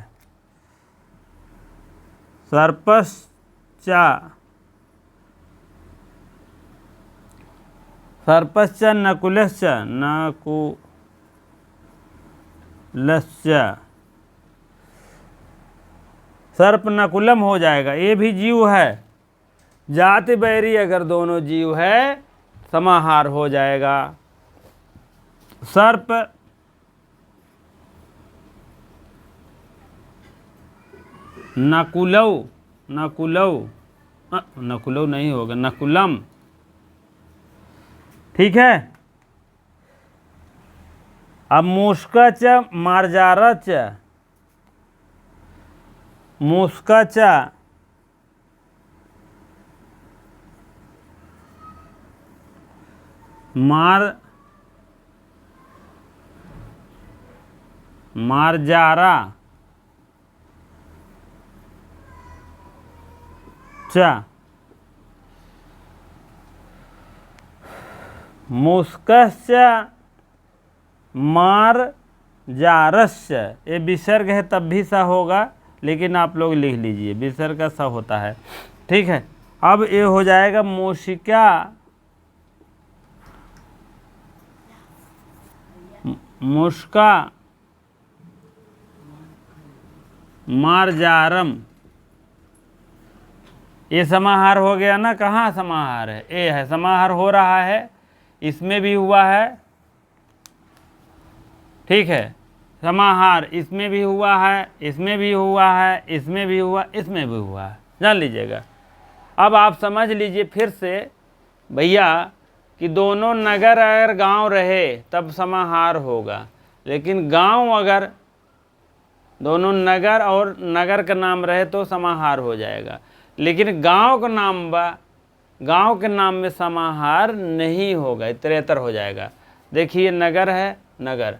सर्पश्च, सर्पश्च नकुलश्च, नकुलश्च, सर्प नकुलम हो जाएगा, ये भी जीव है। जाति बैरी अगर दोनों जीव है, समाहार हो जाएगा। सर्प नकुलौ, नकुलौ, नकुलो नहीं होगा, नकुलम। ठीक है। अब मूषका च मार्जारा च, मूषका च मार्जारा च, मूषकस्य मार्जारस्य। ये विसर्ग है तब भी सा होगा, लेकिन आप लोग लिख लीजिए विसर्ग का सा होता है। ठीक है। अब ये हो जाएगा मूषिका मूषका मार्जारम। ये समाहार हो गया ना। कहाँ समाहार है? ये है समाहार हो रहा है, इसमें भी हुआ है। ठीक है। समाहार इसमें भी हुआ है, इसमें भी हुआ है, इसमें भी हुआ, इसमें भी हुआ है। जान लीजिएगा। अब आप समझ लीजिए फिर से भैया कि दोनों नगर अगर गांव रहे तब समाहार होगा, लेकिन गांव अगर दोनों नगर और नगर का नाम रहे तो समाहार हो जाएगा, लेकिन गांव का नाम गांव के नाम में समाहार नहीं होगा, इतरेतर हो जाएगा। देखिए नगर है, नगर,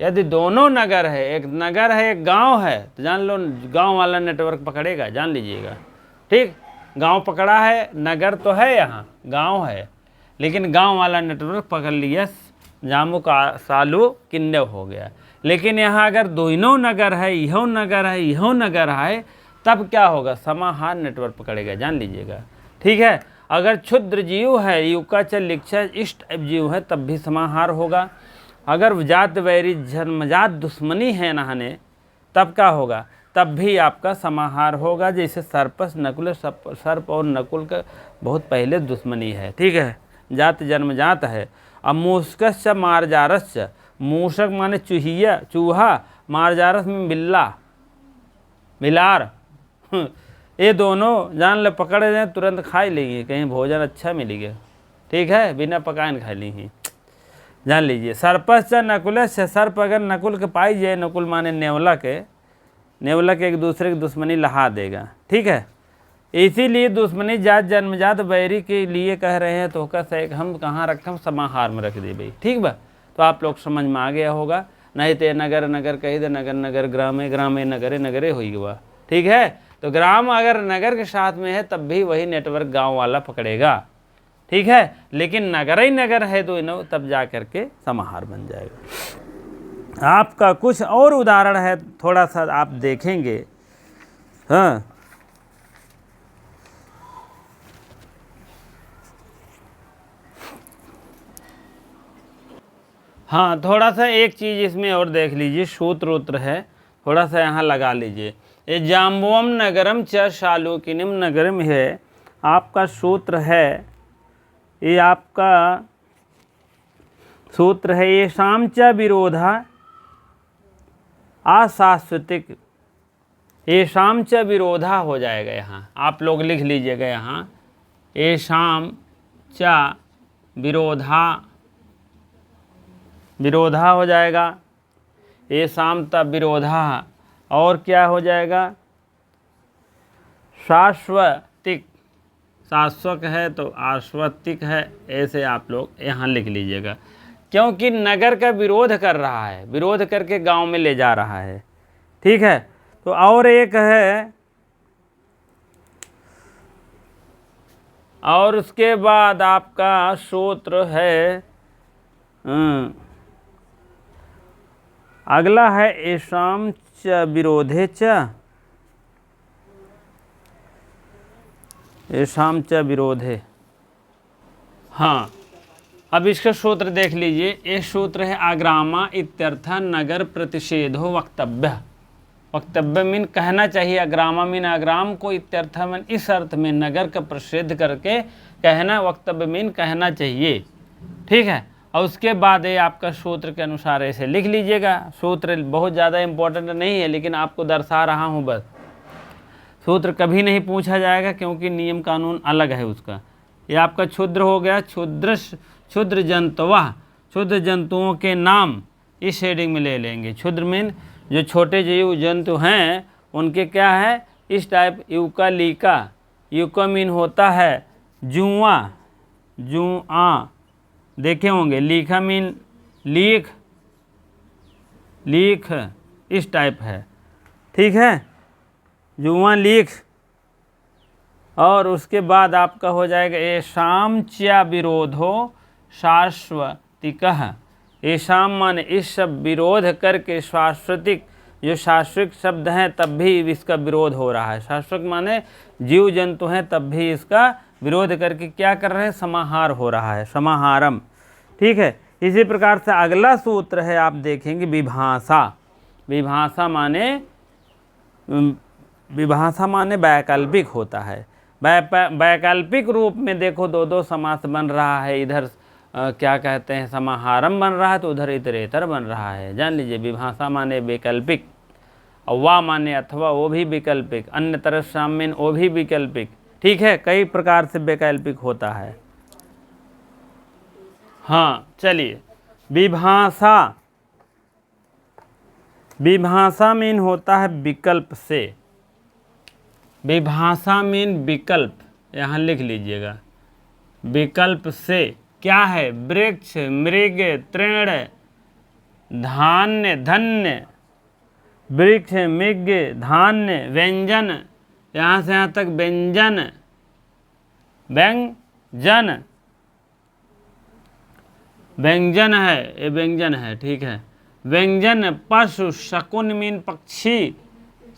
यदि दोनों नगर है, एक नगर है एक गांव है, तो जान लो गांव वाला नेटवर्क पकड़ेगा, जान लीजिएगा। ठीक, गांव पकड़ा है, नगर तो है, यहाँ गांव है, लेकिन गांव वाला नेटवर्क पकड़ लिया, जामू का सालू किन्नव हो गया। लेकिन यहाँ अगर दोनों नगर है, यहो नगर है, यहो नगर है, तब क्या होगा? समाहार नेटवर्क पकड़ेगा, जान लीजिएगा। ठीक है। अगर क्षुद्र जीव है, युका च लिक्षा इष्ट जीव है, तब भी समाहार होगा। अगर जात वैरी जन्मजात दुश्मनी है नहाने, तब क्या होगा? तब भी आपका समाहार होगा। जैसे सर्पस नकुल, सर्प और नकुल का बहुत पहले दुश्मनी है। ठीक है, जात जन्मजात है। अब मूषकश्च मार्जारश्च, मूषक माने चूहिया, चूहा, मार्जारस में बिल्ला, बिलार। ये दोनों जान ले पकड़े जाए तुरंत खा ही लेंगे, कहीं भोजन अच्छा मिलेगा। ठीक है, बिना पकाए खा ली, जान लीजिए। सर्पश्च नकुलश्च, सर्प अगर नकुल के पाई जाए, नकुल माने नेवला के, नेवला के एक दूसरे की दुश्मनी लहा देगा। ठीक है। इसीलिए दुश्मनी जात जन्मजात बैरी के लिए कह रहे हैं, तो हम कहाँ रखम? समाहार में रख दे भाई। ठीक बा, तो आप लोग समझ में आ गया होगा। नहीं तो नगर नगर कही दे, नगर नगर ग्रामे ग्रामे नगरे नगरे हो गया। ठीक है। तो ग्राम अगर नगर के साथ में है तब भी वही नेटवर्क गांव वाला पकड़ेगा। ठीक है। लेकिन नगर ही नगर है दोनों, तब जा करके समाहार बन जाएगा। आपका कुछ और उदाहरण है, थोड़ा सा आप देखेंगे। हाँ, हाँ, थोड़ा सा एक चीज़ इसमें और देख लीजिए, सूत्र उत्र है, थोड़ा सा यहाँ लगा लीजिए। ये जाम्बुवम नगरम च शालुकिनिम नगरम है, आपका सूत्र है, ये आपका सूत्र है। ये शाम च विरोधा अशाश्वतिक, ये शाम च विरोधा हो जाएगा। यहाँ आप लोग लिख लीजिएगा, यहाँ ये शाम च विरोधा, विरोधा हो जाएगा। ये शाम तब विरोधा, और क्या हो जाएगा? शाश्वतिक, शाश्वत है तो आश्वतिक है, ऐसे आप लोग यहाँ लिख लीजिएगा। क्योंकि नगर का विरोध कर रहा है, विरोध करके गांव में ले जा रहा है। ठीक है। तो और एक है, और उसके बाद आपका सूत्र है, अगला है येषां च विरोधे च, येषां च विरोधे। हाँ, अब इसका सूत्र देख लीजिए। ये सूत्र है आग्रामा इत्यर्थ नगर प्रतिषेधो वक्तव्य। वक्तव्य मीन कहना चाहिए, अग्रामा मीन अग्राम को, इत्यर्थ मीन इस अर्थ में नगर का प्रतिषेध करके कहना, वक्तव्य मीन कहना चाहिए। ठीक है। और उसके बाद ये आपका सूत्र के अनुसार ऐसे लिख लीजिएगा। सूत्र बहुत ज़्यादा इम्पोर्टेंट नहीं है, लेकिन आपको दर्शा रहा हूँ बस। सूत्र कभी नहीं पूछा जाएगा क्योंकि नियम कानून अलग है उसका। ये आपका क्षुद्र हो गया, क्षुद्र जंतुवः, क्षुद्र जंतुओं के नाम इस हेडिंग में ले लेंगे। क्षुद्र मीन जो छोटे जीव जंतु हैं उनके क्या है इस type. Yucca Leica, yucca mean होता है जुआ, जुआ देखे होंगे। लीखा मीन लीख, लीख इस टाइप है, ठीक है, जुआ लीख। और उसके बाद आपका हो जाएगा येषां च विरोधो शाश्वतिकः। येषां माने इस सब विरोध करके शाश्वतिक, जो शाश्वत शब्द हैं तब भी इसका विरोध हो रहा है। शाश्वत माने जीव जंतु हैं तब भी इसका विरोध करके क्या कर रहे हैं, समाहार हो रहा है, समाहारम, ठीक है। इसी प्रकार से अगला सूत्र है, आप देखेंगे विभाषा। विभाषा माने वैकल्पिक होता है। वैकल्पिक रूप में देखो दो दो समास बन रहा है, इधर क्या कहते हैं समाहारम बन रहा है तो उधर इतरेतर बन रहा है, जान लीजिए। विभाषा माने वैकल्पिक, और वा माने अथवा वो भी वैकल्पिक, अन्य तरफ शामिल वो भी वैकल्पिक, ठीक है, कई प्रकार से वैकल्पिक होता है। हाँ चलिए, विभाषा, विभाषा मीन होता है विकल्प से। विभाषा मीन विकल्प, यहाँ लिख लीजिएगा। विकल्प से क्या है, वृक्ष, मृग, तृण, धान्य, धन्य, वृक्ष, मृग, धान्य, व्यंजन, यहाँ से यहाँ तक व्यंजन, व्यंजन, व्यंजन है, ये व्यंजन है, ठीक है। व्यंजन, पशु, शकुन मीन पक्षी,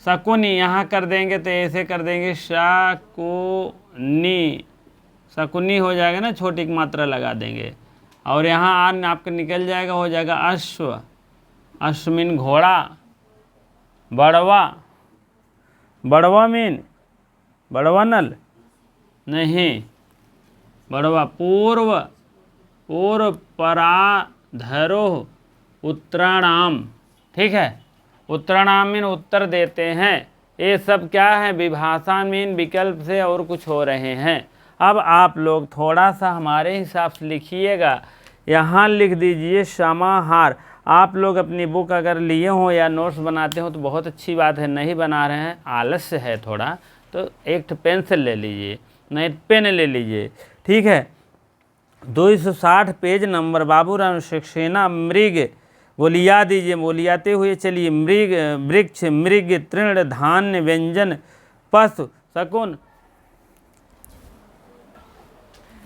शकुनी यहाँ कर देंगे तो ऐसे कर देंगे शकुनी, शकुनी हो जाएगा ना, छोटी की मात्रा लगा देंगे। और यहाँ आन आपका निकल जाएगा, हो जाएगा अश्व, अश्व मीन घोड़ा। बड़वा, बड़वा मीन बड़वा नल नहीं, बड़वा। पूर्व, पूर्व पराधरो उत्तराणाम, ठीक है, उत्तराणाम मीन उत्तर देते हैं। ये सब क्या है, विभाषा मीन विकल्प से और कुछ हो रहे हैं। अब आप लोग थोड़ा सा हमारे हिसाब से लिखिएगा, यहाँ लिख दीजिए समाहार। आप लोग अपनी बुक अगर लिए हो या नोट्स बनाते हो तो बहुत अच्छी बात है, नहीं बना रहे हैं, आलस्य है थोड़ा, तो एक पेंसिल ले लीजिए, नहीं पेन ले लीजिए, ठीक है। 260 पेज नंबर, बाबूराम सक्सेना। मृग बोलिया दीजिए, बोलियाते हुए चलिए। मृग, वृक्ष, मृग, तृण, धान्य, व्यंजन, पशु, शकुन।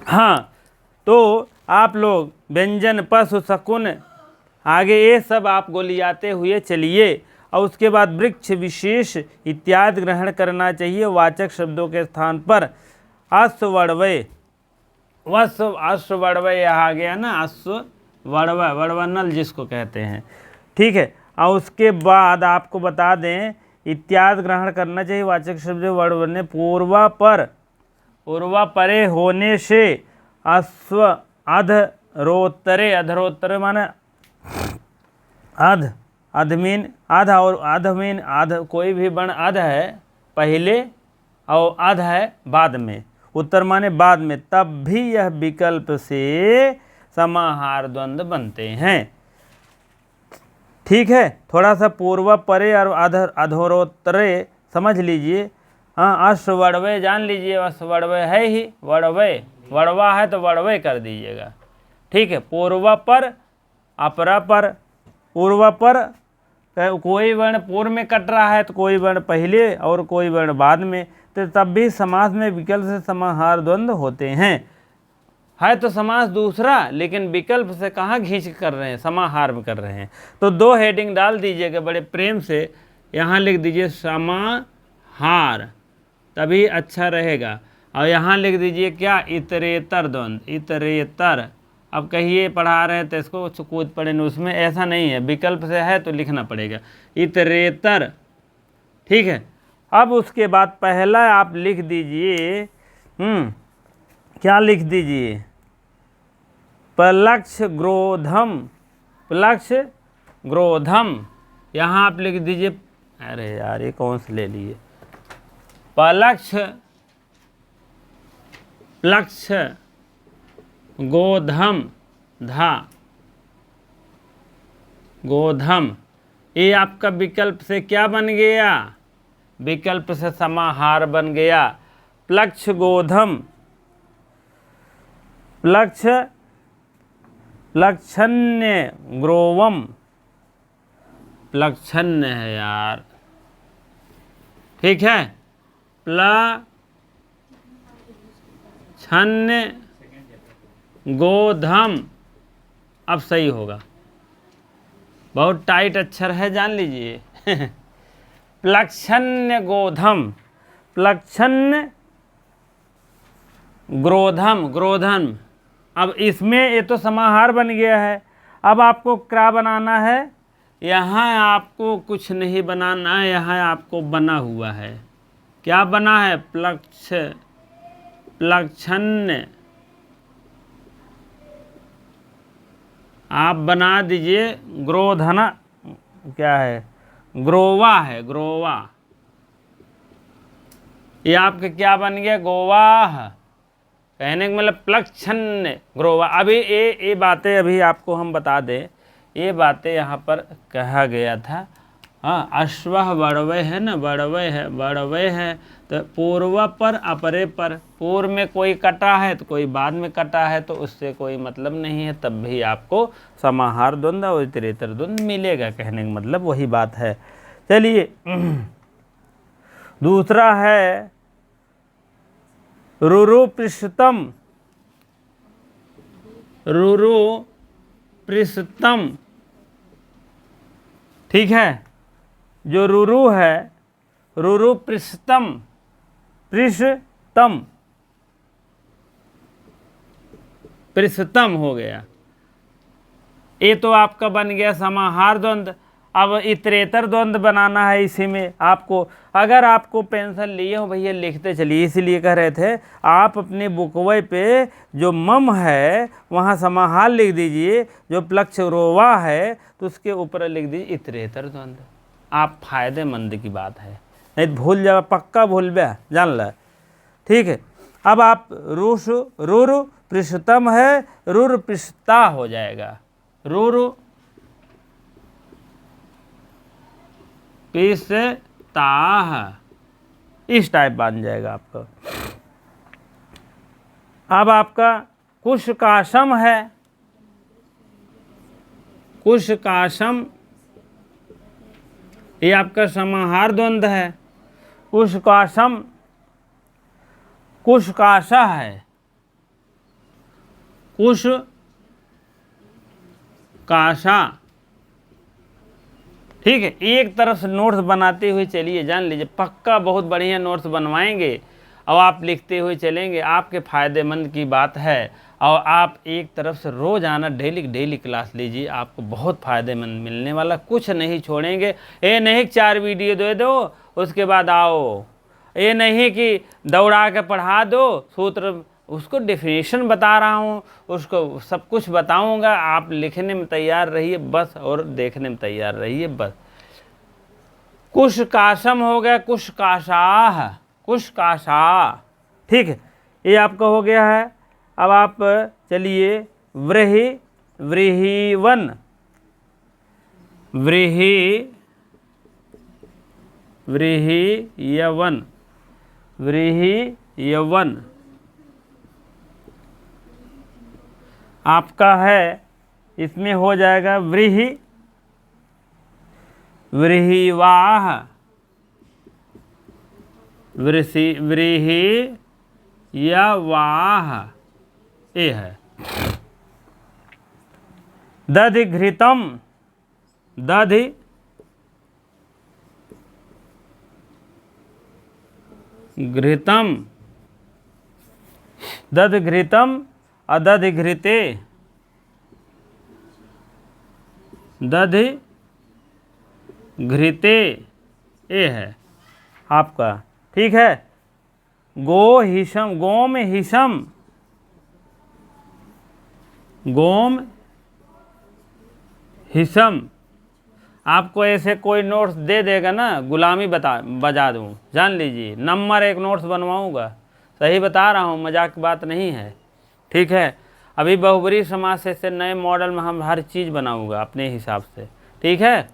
हाँ, तो आप लोग व्यंजन, पशु, शकुन, आगे ये सब आप गोलियाते हुए चलिए। और उसके बाद वृक्ष, विशेष इत्यादि ग्रहण करना चाहिए वाचक शब्दों के स्थान पर। अश्व वड़वय, अश्व वड़वय आ गया ना, अश्व वड़वा, वड़वनल जिसको कहते हैं, ठीक है। और उसके बाद आपको बता दें इत्यादि ग्रहण करना चाहिए वाचक शब्द वड़वने पूर्वा पर, पूर्वा परे होने से। अश्व अधरोत्तरे, अधरोत्तरे माने अध, अधमीन अध, और अधमीन अध, कोई भी वर्ण अध है पहले और अध है बाद में, उत्तर माने बाद में, तब भी यह विकल्प से समाहार द्वंद्व बनते हैं, ठीक है। थोड़ा सा पूर्व परे और अधरोत्तरे समझ लीजिए। हाँ, अश्व वड़वे जान लीजिए, अश्व वड़वे है ही, वड़वे, वड़वा है तो वड़वे कर दीजिएगा, ठीक है। पूर्व पर, अपरा पर, पूर्व पर कोई वर्ण पूर्व में कट रहा है तो कोई वर्ण पहले और कोई वर्ण बाद में, तो तब भी समास में विकल्प से समाहार द्वंद्व होते हैं। है तो समास दूसरा, लेकिन विकल्प से कहाँ खींच कर रहे हैं, समाहार में कर रहे हैं। तो दो हेडिंग डाल दीजिएगा बड़े प्रेम से, यहाँ लिख दीजिए समाहार, तभी अच्छा रहेगा। और यहाँ लिख दीजिए क्या, इतरेतर द्वंद्व, इतरेतर। अब कहिए पढ़ा रहे हैं तो इसको कूद पड़े, उसमें ऐसा नहीं है, विकल्प से है तो लिखना पड़ेगा इतरेतर, ठीक है। अब उसके बाद पहला आप लिख दीजिए, क्या लिख दीजिए, पलक्ष ग्रोधम, पलक्ष ग्रोधम। यहाँ आप लिख दीजिए, अरे यार ये कौन से ले लिए, पलक्ष प्लक्ष गोधम धा गोधम। ये आपका विकल्प से क्या बन गया? विकल्प से समाहार बन गया। प्लक्ष गोधम, प्लक्ष प्लक्षण्य ग्रोवम, प्लक्षण्य है यार, ठीक है। प्लक्षण्य गोधम, अब सही होगा, बहुत टाइट अक्षर है, जान लीजिए। प्लक्षण्य गोधम, प्लक्षण्य ग्रोधम, ग्रोधन। अब इसमें ये तो समाहार बन गया है। अब आपको क्या बनाना है? यहाँ आपको कुछ नहीं बनाना है, यहाँ आपको बना हुआ है। क्या बना है? प्लक्षण्य। आप बना दीजिए ग्रोधना, क्या है? ग्रोवा है, ग्रोवा। ये आपके क्या बन गया? गोवाह। कहने का मतलब प्लक्षण्य ग्रोवा। अभी ये बातें अभी आपको हम बता दें, ये बातें यहाँ पर कहा गया था। हाँ, अश्वः बड़वे है ना, बड़वे है, बड़वे है, तो पूर्व पर अपरे पर, पूर्व में कोई कटा है तो कोई बाद में कटा है, तो उससे कोई मतलब नहीं है, तब भी आपको समाहार द्वंद्व और इतरेतर द्वंद्व मिलेगा। कहने का मतलब वही बात है। चलिए, दूसरा है रुरुपृष्ठतम, रुरुपृष्ठतम, ठीक है। जो रुरु है, रुरुपृष्ठतम, पृष्ठतम, पृष्ठतम हो गया। ये तो आपका बन गया समाहार द्वंद्व। अब इतरेतर द्वंद्व बनाना है इसी में आपको। अगर आपको पेंसिल लिए हो भैया, लिखते चलिए, इसीलिए कह रहे थे आप अपने बुकवे पे जो मम है वहाँ समाहार लिख दीजिए, जो प्लक्ष रोवा है तो उसके ऊपर लिख दीजिए इतरेतर द्वंद्व। आप फायदेमंद की बात है, नहीं तो भूल जाओ, पक्का भूल बे, जान ल, ठीक है। अब आप रुरु पृष्ठतम है, रुर पृष्ठता हो जाएगा, रुरु पृष्ठताः, इस टाइप बन जाएगा आपका। अब आपका कुशकाशम है, कुशकाशम, ये आपका समाहार द्वंद्व है। कुशकाशम, कुशकाशा है, कुशकाशा, ठीक है। एक तरफ से नोट्स बनाते हुए चलिए, जान लीजिए, पक्का बहुत बढ़िया नोट्स बनवाएंगे और आप लिखते हुए चलेंगे, आपके फ़ायदेमंद की बात है। और आप एक तरफ से रोज़ आना, डेली क्लास लीजिए, आपको बहुत फ़ायदेमंद मिलने वाला, कुछ नहीं छोड़ेंगे। ये नहीं 4 वीडियो दे दो उसके बाद आओ, ये नहीं कि दौड़ा के पढ़ा दो सूत्र, उसको डेफिनेशन बता रहा हूँ, उसको सब कुछ बताऊँगा, आप लिखने में तैयार रहिए बस, और देखने में तैयार रहिए बस। कुशकाशम हो गया, कुशकाशाह, कुशकाशा, ठीक है, ये आपका हो गया है। अब आप चलिए व्रीहि, व्रीहिवन, व्रीहि, व्रीहियवन, व्रीहियवन आपका है। इसमें हो जाएगा व्रीहि, व्रीहिवाह, व्रीहियवाह, ये है। दधिघृतम, दधिघृतम, दधिघृतम, अदधिघृते, दधिघृते, ये है आपका, ठीक है। गोहिषम, गोम हिषम, गोम हिषम, आपको ऐसे कोई नोट्स दे देगा ना, गुलामी बजा दूँ, जान लीजिए, नंबर 1 नोट्स बनवाऊँगा। सही बता रहा हूँ, मजाक की बात नहीं है, ठीक है। अभी बहुब्री समाज से नए मॉडल में हम हर चीज़ बनाऊँगा अपने हिसाब से, ठीक है।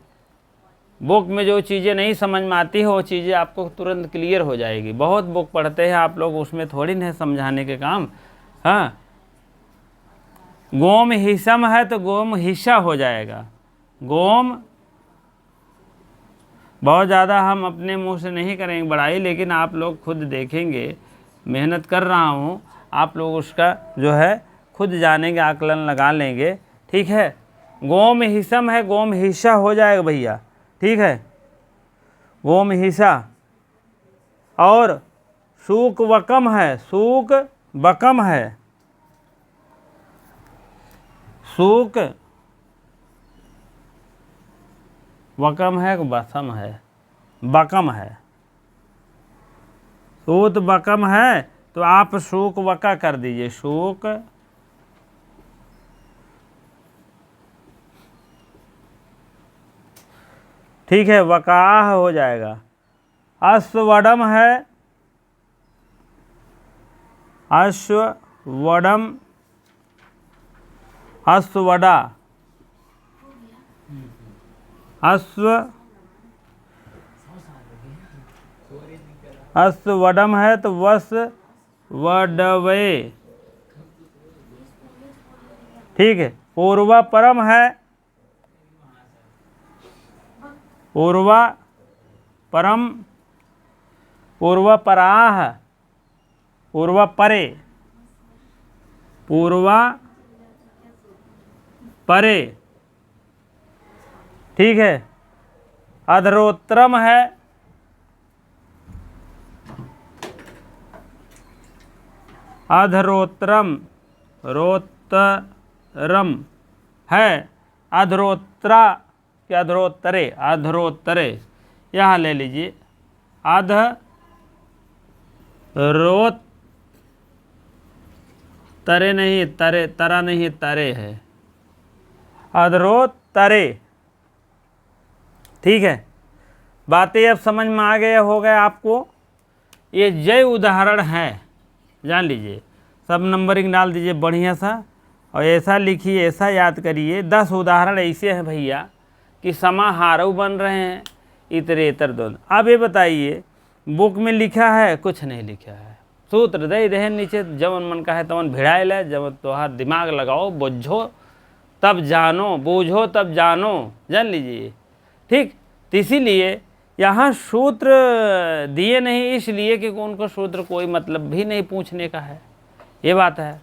बुक में जो चीज़ें नहीं समझ में आती है वो चीज़ें आपको तुरंत क्लियर हो जाएगी। बहुत बुक पढ़ते हैं आप लोग, उसमें थोड़ी नहीं समझाने के काम। हाँ, गोम हिसम है तो गोम हिस्सा हो जाएगा। गोम बहुत ज़्यादा हम अपने मुंह से नहीं करेंगे बड़ाई, लेकिन आप लोग खुद देखेंगे, मेहनत कर रहा हूँ, आप लोग उसका जो है खुद जानेंगे, आकलन लगा लेंगे, ठीक है। गोम हिसम है, गोम हिस्सा हो जाएगा भैया, ठीक है। गोम हिस्सा। और सूक वकम है, सूक बकम है, सूक वकम है, बसम है, बकम है, सूत बकम है, तो आप सूक वका कर दीजिए, सूक ठीक है, वकाह हो जाएगा। अश्ववडम है, अश्ववडम, अश्ववडा, अश्ववडम है तो वस वडवे, ठीक है। पूर्वा परम है, पूर्वा परम, पूर्वा पराह, पूर्वा परे, पूर्वा परे, ठीक है। अधरोत्रम है, अधरोत्रम, रोत्रम है, अधरोत्रा के अधरोत्तरे, अधरोत्तरे, यहाँ ले लीजिए, अध रोत तरे नहीं, तरे तरा नहीं, तरे है, अधरोत्तरे, ठीक है। बातें अब समझ में आ गया हो गया आपको। ये जय उदाहरण है, जान लीजिए, सब नंबरिंग डाल दीजिए बढ़िया सा, और ऐसा लिखिए, ऐसा याद करिए। 10 उदाहरण ऐसे हैं भैया कि समाहारव बन रहे हैं, इतरेतर दोनों। अब ये बताइए, बुक में लिखा है, कुछ नहीं लिखा है, सूत्र दे दे नीचे, जवन मन का है तवन भिड़ाए ले, जब तोहार दिमाग लगाओ, बुझो तब जानो, बूझो तब जानो, जान लीजिए, ठीक। तो इसीलिए यहाँ सूत्र दिए नहीं, इसलिए कि उनको सूत्र कोई मतलब भी नहीं पूछने का है, ये बात है।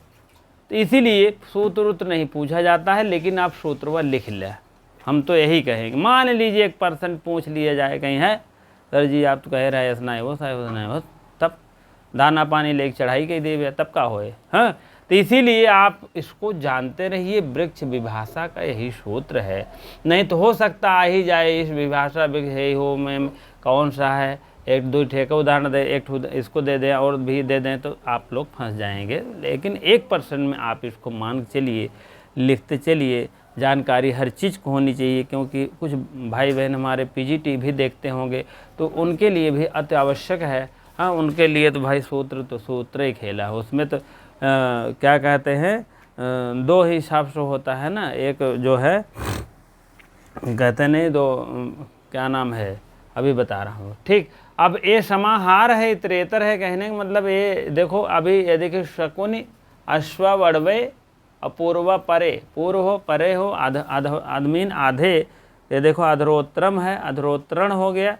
तो इसीलिए सूत्र उत्र नहीं पूछा जाता है, लेकिन आप सूत्र वह लिख ले। हम तो यही कहेंगे, मान लीजिए 1% पूछ लिया जाए कहीं, है सर जी आप तो कह रहे हैं ऐसा हो साहब, नहीं हो, तब दाना पानी लेके चढ़ाई के दे, तब का होए। हाँ, तो इसीलिए आप इसको जानते रहिए, वृक्ष विभाषा का यही सूत्र है। नहीं तो हो सकता आ ही जाए इस विभाषा है हो में कौन सा है, 1-2 ठेका उदाहरण दे, एक इसको दे दें और भी दे दें, तो आप लोग फंस जाएंगे। लेकिन 1% में आप इसको मान के चलिए, लिखते चलिए, जानकारी हर चीज़ को होनी चाहिए, क्योंकि कुछ भाई बहन हमारे पीजीटी भी देखते होंगे, तो उनके लिए भी अति आवश्यक है। हाँ, उनके लिए तो भाई सूत्र तो सूत्र ही खेला है, उसमें तो क्या कहते हैं 2 हिसाब से होता है ना, एक जो है कहते नहीं, 2 क्या नाम है अभी बता रहा हूँ, ठीक। अब ये समाहार है, इतरेतर है, कहने का मतलब ये देखो, अभी ये देखिए, शकुनी अश्वा वड़वे, अपूर्वा परे, पूर्व हो, परे हो, आदमीन आधे, ये देखो अधरोत्रम है, अधरोत्रण हो गया,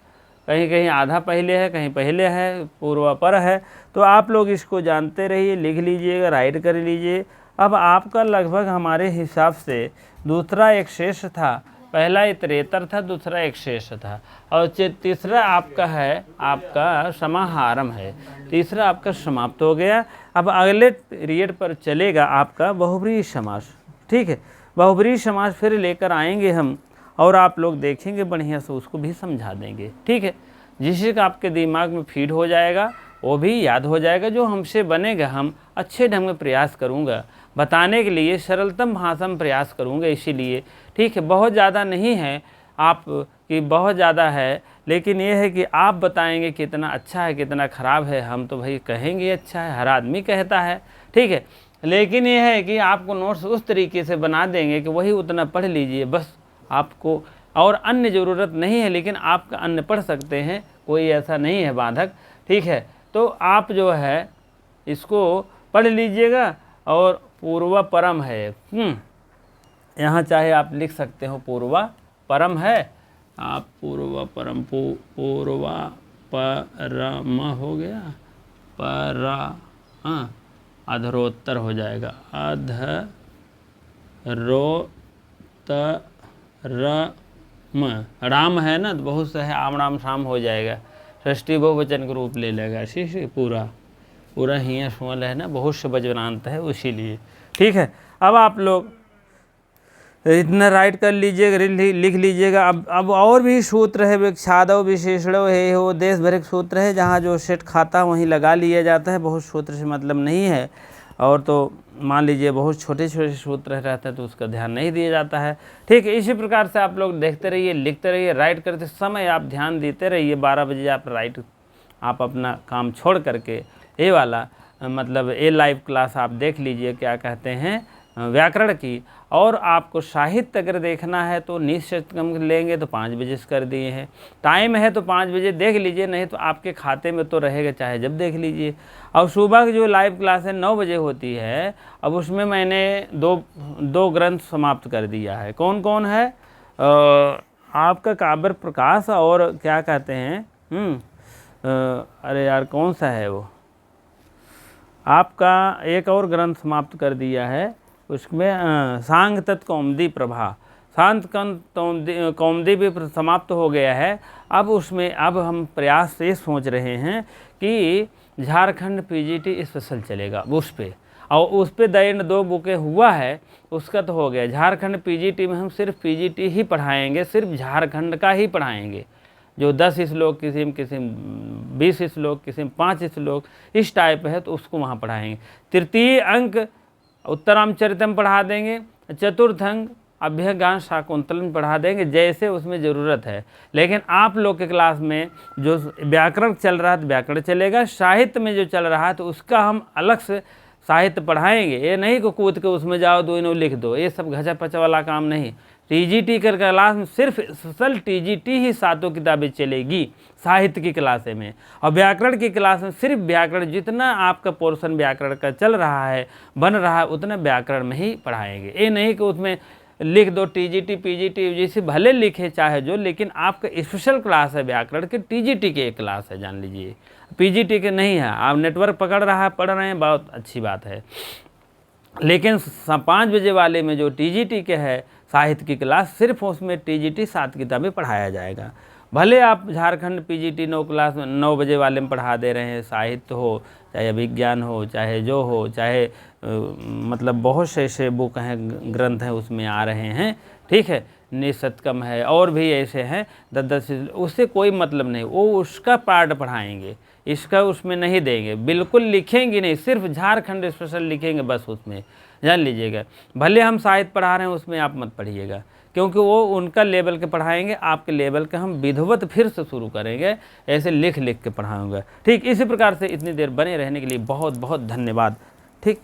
कहीं कहीं आधा पहले है, कहीं पहले है, पूर्व पर है। तो आप लोग इसको जानते रहिए, लिख लीजिएगा, राइट कर लीजिए। अब आपका लगभग हमारे हिसाब से दूसरा एक शेष था, पहला इतरेतर था, दूसरा एक शेष था, और तीसरा आपका है, आपका समाहारम है, तीसरा आपका समाप्त हो गया। अब अगले पीरियड पर चलेगा आपका बहुब्रीहि समास, ठीक है। बहुब्रीहि समास फिर लेकर आएंगे हम, और आप लोग देखेंगे बढ़िया से, उसको भी समझा देंगे, ठीक है। जिससे कि आपके दिमाग में फीड हो जाएगा, वो भी याद हो जाएगा, जो हमसे बनेगा हम अच्छे ढंग में प्रयास करूँगा बताने के लिए, सरलतम भाषा में प्रयास करूँगा, इसीलिए, ठीक है। बहुत ज़्यादा नहीं है, आप की बहुत ज़्यादा है, लेकिन ये है कि आप बताएंगे कितना अच्छा है कितना ख़राब है। हम तो भाई कहेंगे अच्छा है, हर आदमी कहता है, ठीक है। लेकिन ये है कि आपको नोट्स उस तरीके से बना देंगे कि वही उतना पढ़ लीजिए बस, आपको और अन्य ज़रूरत नहीं है। लेकिन आप अन्य पढ़ सकते हैं, कोई ऐसा नहीं है बाधक, ठीक है। तो आप जो है इसको पढ़ लीजिएगा। और पूर्वा परम है, यहाँ चाहे आप लिख सकते हो पूर्वा परम है, आप पूर्वा परम पूर्वा परम हो गया, अधरोत्तर हो जाएगा, अधरोत्तरम। राम है ना, तो बहुत से है, आम राम शाम हो जाएगा, षष्ठी बहुवचन का रूप ले लेगा। शीशी पूरा ही सुमल है ना, बहुत से वज्रांत है इसीलिए, ठीक है। अब आप लोग इतना राइट कर लीजिएगा, लिख लीजिएगा। अब और भी सूत्र है, विक्षादव विशेषणव है, वो देश भर के सूत्र है, जहाँ जो सेट खाता वहीं लगा लिया जाता है। बहुत सूत्र से मतलब नहीं है, और तो मान लीजिए बहुत छोटे छोटे सूत्र रहते हैं तो उसका ध्यान नहीं दिया जाता है, ठीक है। इसी प्रकार से आप लोग देखते रहिए, लिखते रहिए, राइट करते समय आप ध्यान देते रहिए। 12 बजे आप अपना काम छोड़ करके ये वाला मतलब ये लाइव क्लास आप देख लीजिए, क्या कहते हैं, व्याकरण की। और आपको साहित्य अगर देखना है तो निश्चित कम लेंगे तो 5 बजे से कर दिए हैं, टाइम है तो 5 बजे देख लीजिए, नहीं तो आपके खाते में तो रहेगा, चाहे जब देख लीजिए। और सुबह की जो लाइव क्लास है 9 बजे होती है, अब उसमें मैंने दो ग्रंथ समाप्त कर दिया है। कौन कौन है? आपका काव्य प्रकाश और क्या कहते हैं, अरे यार कौन सा है वो, आपका एक और ग्रंथ समाप्त कर दिया है, उसमें सांग तत् कौमुदी प्रभा, शांत कौमुदी भी समाप्त हो गया है। अब उसमें अब हम प्रयास से सोच रहे हैं कि झारखंड पीजीटी स्पेशल चलेगा उस पे, और उस पे 2 बुकें हुआ है, उसका तो हो गया। झारखंड पीजीटी में हम सिर्फ पीजीटी ही पढ़ाएंगे, सिर्फ झारखंड का ही पढ़ाएंगे। जो 10 श्लोक किसी 20 श्लोक किसी 5 श्लोक इस टाइप है तो उसको वहाँ पढ़ाएंगे। तृतीय अंक उत्तरामचरितम पढ़ा देंगे, चतुर्थ अंक अभ्यगान शाकुंतलम पढ़ा देंगे, जैसे उसमें ज़रूरत है। लेकिन आप लोग के क्लास में जो व्याकरण चल रहा है तो व्याकरण चलेगा, साहित्य में जो चल रहा है तो उसका हम अलग से साहित्य पढ़ाएंगे। ये नहीं कि कूद के उसमें जाओ 2 नो लिख दो, ये सब घचा पचा वाला काम नहीं। टीजीटी कर क्लास में सिर्फ स्पेशल टीजीटी ही 7 किताबें चलेगी साहित्य की क्लास में, और व्याकरण की क्लास में सिर्फ व्याकरण, जितना आपका पोर्शन व्याकरण का चल रहा है बन रहा है उतना व्याकरण में ही पढ़ाएंगे। ये नहीं कि उसमें लिख दो टीजीटी पीजीटी जैसे भले लिखे चाहे जो, लेकिन आपका स्पेशल क्लास है व्याकरण के, टीजीटी के एक क्लास है, जान लीजिए। पीजीटी के नहीं है। आप नेटवर्क पकड़ रहा है, पढ़ रहे हैं, बहुत अच्छी बात है। लेकिन 5 बजे वाले में जो टीजीटी के है साहित्य की क्लास, सिर्फ उसमें टीजीटी 7 किताबें पढ़ाया जाएगा। भले आप झारखंड पीजीटी 9 क्लास में 9 बजे वाले में पढ़ा दे रहे हैं, साहित्य हो चाहे विज्ञान हो चाहे जो हो, चाहे मतलब बहुत से ऐसे बुक हैं, ग्रंथ हैं उसमें आ रहे हैं, ठीक है। निसतकम है और भी ऐसे हैं 10-10, उससे कोई मतलब नहीं, वो उसका पार्ट पढ़ाएंगे, इसका उसमें नहीं देंगे, बिल्कुल लिखेंगे नहीं, सिर्फ झारखंड स्पेशल लिखेंगे बस, उसमें जान लीजिएगा। भले हम साहित्य पढ़ा रहे हैं उसमें आप मत पढ़िएगा, क्योंकि वो उनका लेवल के पढ़ाएंगे, आपके लेवल के हम विधिवत फिर से शुरू करेंगे, ऐसे लिख के पढ़ाऊँगा, ठीक। इसी प्रकार से इतनी देर बने रहने के लिए बहुत बहुत धन्यवाद, ठीक।